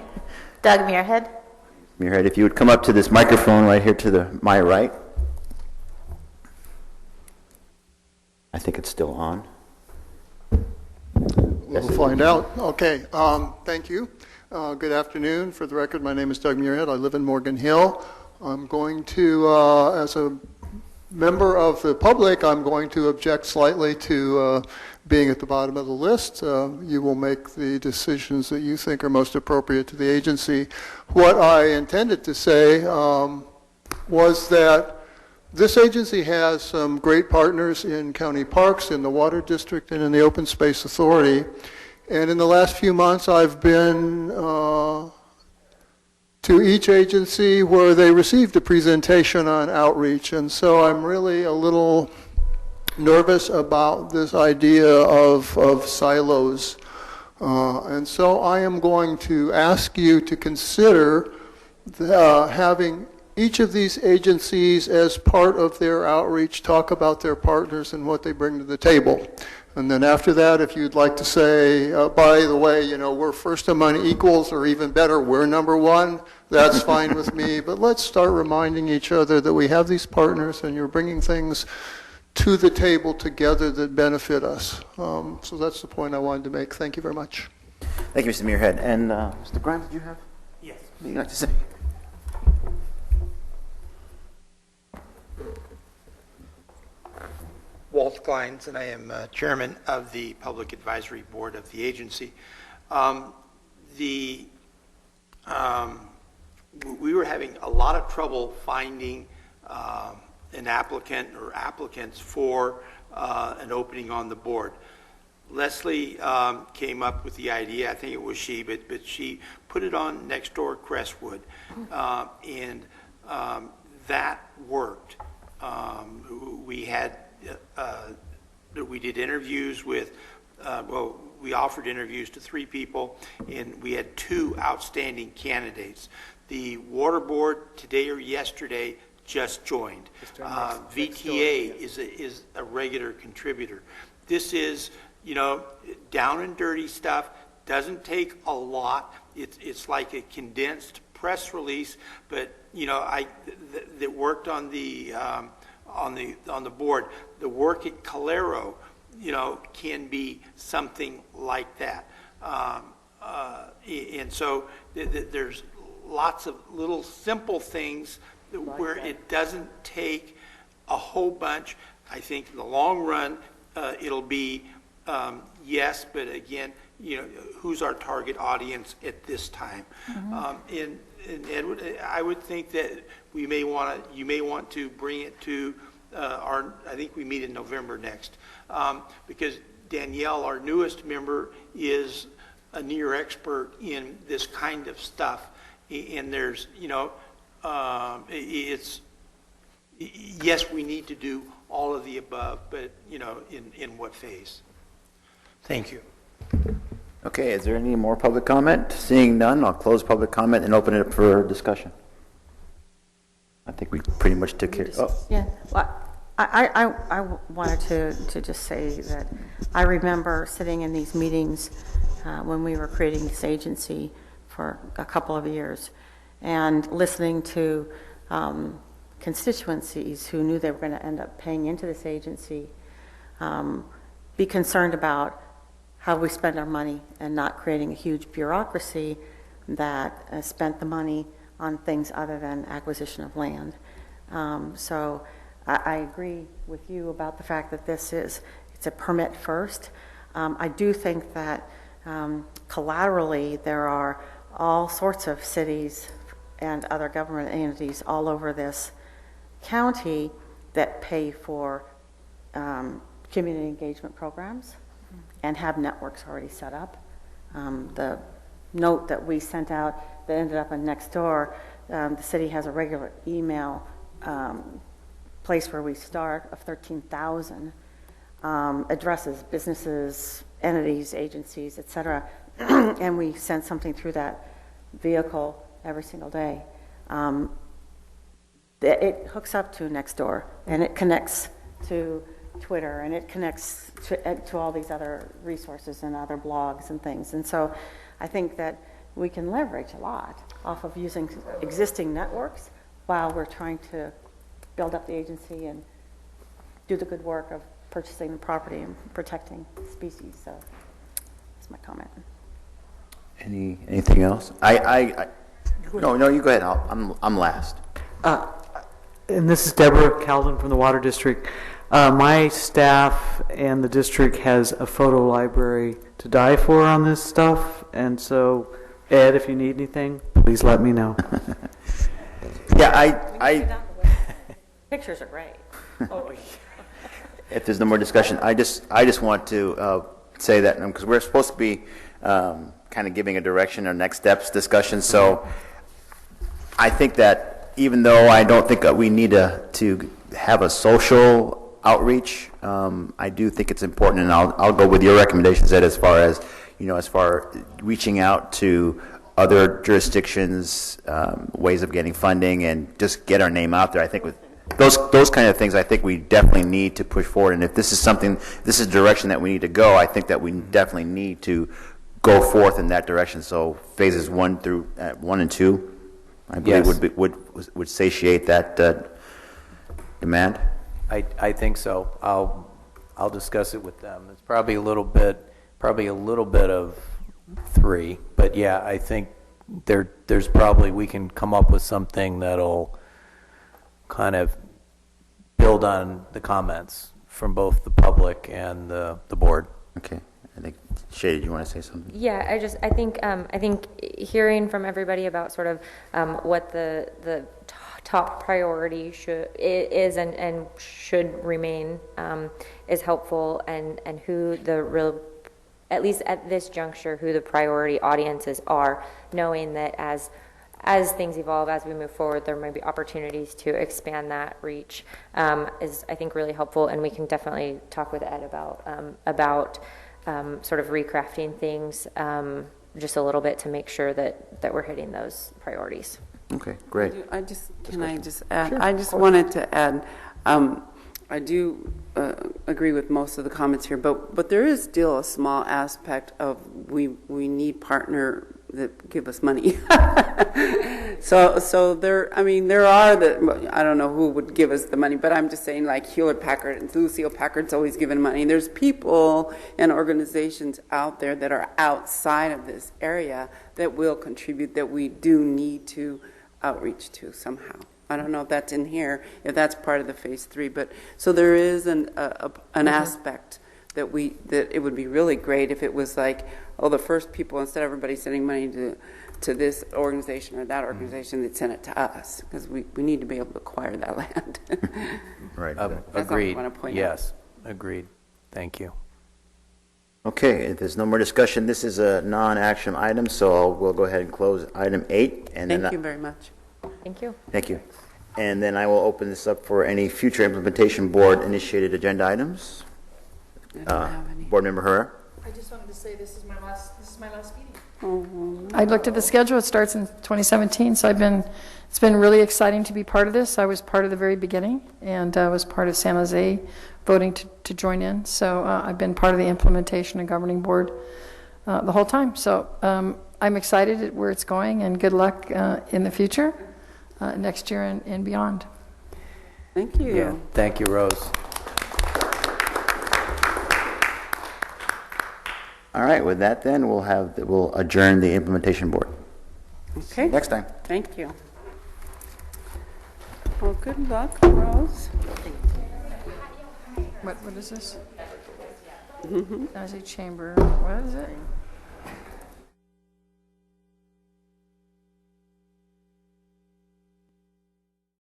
Doug Muirhead. Muirhead, if you would come up to this microphone right here to my right. I think it's still on. We'll find out. Okay, thank you. Good afternoon. For the record, my name is Doug Muirhead. I live in Morgan Hill. I'm going to, as a member of the public, I'm going to object slightly to being at the bottom of the list. You will make the decisions that you think are most appropriate to the agency. What I intended to say was that this agency has some great partners in county parks, in the Water District, and in the Open Space Authority. And in the last few months, I've been to each agency where they received a presentation on outreach. And so I'm really a little nervous about this idea of silos. And so I am going to ask you to consider having each of these agencies, as part of their outreach, talk about their partners and what they bring to the table. And then after that, if you'd like to say, by the way, we're first among equals, or even better, we're number one, that's fine with me. But let's start reminding each other that we have these partners and you're bringing things to the table together that benefit us. So that's the point I wanted to make. Thank you very much. Thank you, Mr. Muirhead. And Mr. Grimes, did you have? Yes. What would you like to say? Walter Wolf Kleins, and I am chairman of the Public Advisory Board of the agency. We were having a lot of trouble finding an applicant or applicants for an opening on the board. Leslie came up with the idea, I think it was she, but she put it on next door Crestwood, and that worked. We did interviews with, we offered interviews to 3 people, and we had 2 outstanding candidates. The water board today or yesterday just joined. VTA is a regular contributor. This is, down and dirty stuff. Doesn't take a lot. It's like a condensed press release, but that worked on the board. The work at Clara, can be something like that. And so there's lots of little simple things where it doesn't take a whole bunch. I think in the long run, it'll be yes, but again, who's our target audience at this time? And Edward, I would think that you may want to bring it to I think we meet in November next, because Danielle, our newest member, is a near expert in this kind of stuff. And there's, it's, yes, we need to do all of the above, but, in what phase? Thank you. Okay, is there any more public comment? Seeing none, I'll close public comment and open it up for discussion. I think we pretty much took care. Oh. Yeah, well, I wanted to just say that I remember sitting in these meetings when we were creating this agency for a couple of years and listening to constituencies who knew they were going to end up paying into this agency be concerned about how we spend our money and not creating a huge bureaucracy that spent the money on things other than acquisition of land. So I agree with you about the fact that it's a permit first. I do think that collaterally there are all sorts of cities and other government entities all over this county that pay for community engagement programs and have networks already set up. The note that we sent out that ended up in Nextdoor, the city has a regular email place where we start of 13,000 addresses, businesses, entities, agencies, etc. And we send something through that vehicle every single day. It hooks up to Nextdoor, and it connects to Twitter, and it connects to all these other resources and other blogs and things. And so I think that we can leverage a lot off of using existing networks while we're trying to build up the agency and do the good work of purchasing the property and protecting species. So that's my comment. Anything else? No, you go ahead. I'm last. And this is Deborah Calvin from the Water District. My staff and the district has a photo library to die for on this stuff, and so Ed, if you need anything, please let me know. Yeah, Pictures are great. If there's no more discussion, I just want to say that because we're supposed to be kind of giving a direction or next steps discussion. So I think that even though I don't think that we need to have a social outreach, I do think it's important, and I'll go with your recommendations, Ed, as far reaching out to other jurisdictions, ways of getting funding, and just get our name out there. I think with those kind of things, I think we definitely need to push forward. And if this is the direction that we need to go, I think that we definitely need to go forth in that direction. So phases 1 and 2, I believe would satiate that demand. I think so. I'll discuss it with them. It's probably a little bit of 3, but yeah, I think there's probably we can come up with something that'll kind of build on the comments from both the public and the board. Okay. I think, Shay, did you want to say something? Yeah, I think hearing from everybody about sort of what the top priority is and should remain is helpful, and who the real, at least at this juncture, who the priority audiences are, knowing that as things evolve, as we move forward, there might be opportunities to expand that reach, is, I think, really helpful. And we can definitely talk with Ed about sort of recrafting things just a little bit to make sure that we're hitting those priorities. Okay, great. Can I just add? Sure, I just wanted to add, I do agree with most of the comments here, but there is still a small aspect of we need partner that give us money. So there are I don't know who would give us the money, but I'm just saying, like Hewlett Packard and Lucille Packard's always given money. There's people and organizations out there that are outside of this area that will contribute, that we do need to outreach to somehow. I don't know if that's in here, if that's part of the phase 3, but so there is an aspect that it would be really great if it was like, the first people, instead of everybody sending money to this organization or that organization, they'd send it to us, because we need to be able to acquire that land. Right. Agreed. I want to point yes, agreed. Thank you. Okay, if there's no more discussion, this is a non-action item, so we'll go ahead and close item 8. And Thank you very much. Thank you. Thank you. And then I will open this up for any future implementation board initiated agenda items. I don't have any. Board Member Herrera? I just wanted to say this is my last meeting. I looked at the schedule. It starts in 2017, so it's been really exciting to be part of this. I was part of the very beginning, and I was part of San Jose voting to join in. So I've been part of the implementation and governing board the whole time. So I'm excited at where it's going, and good luck in the future, next year and beyond. Thank you. Yeah, thank you, Rose. All right, with that then, we'll adjourn the implementation board. Okay. Next time. Thank you. Well, good luck, Rose. What is this? Mm-hmm. San Jose Chamber. What is it?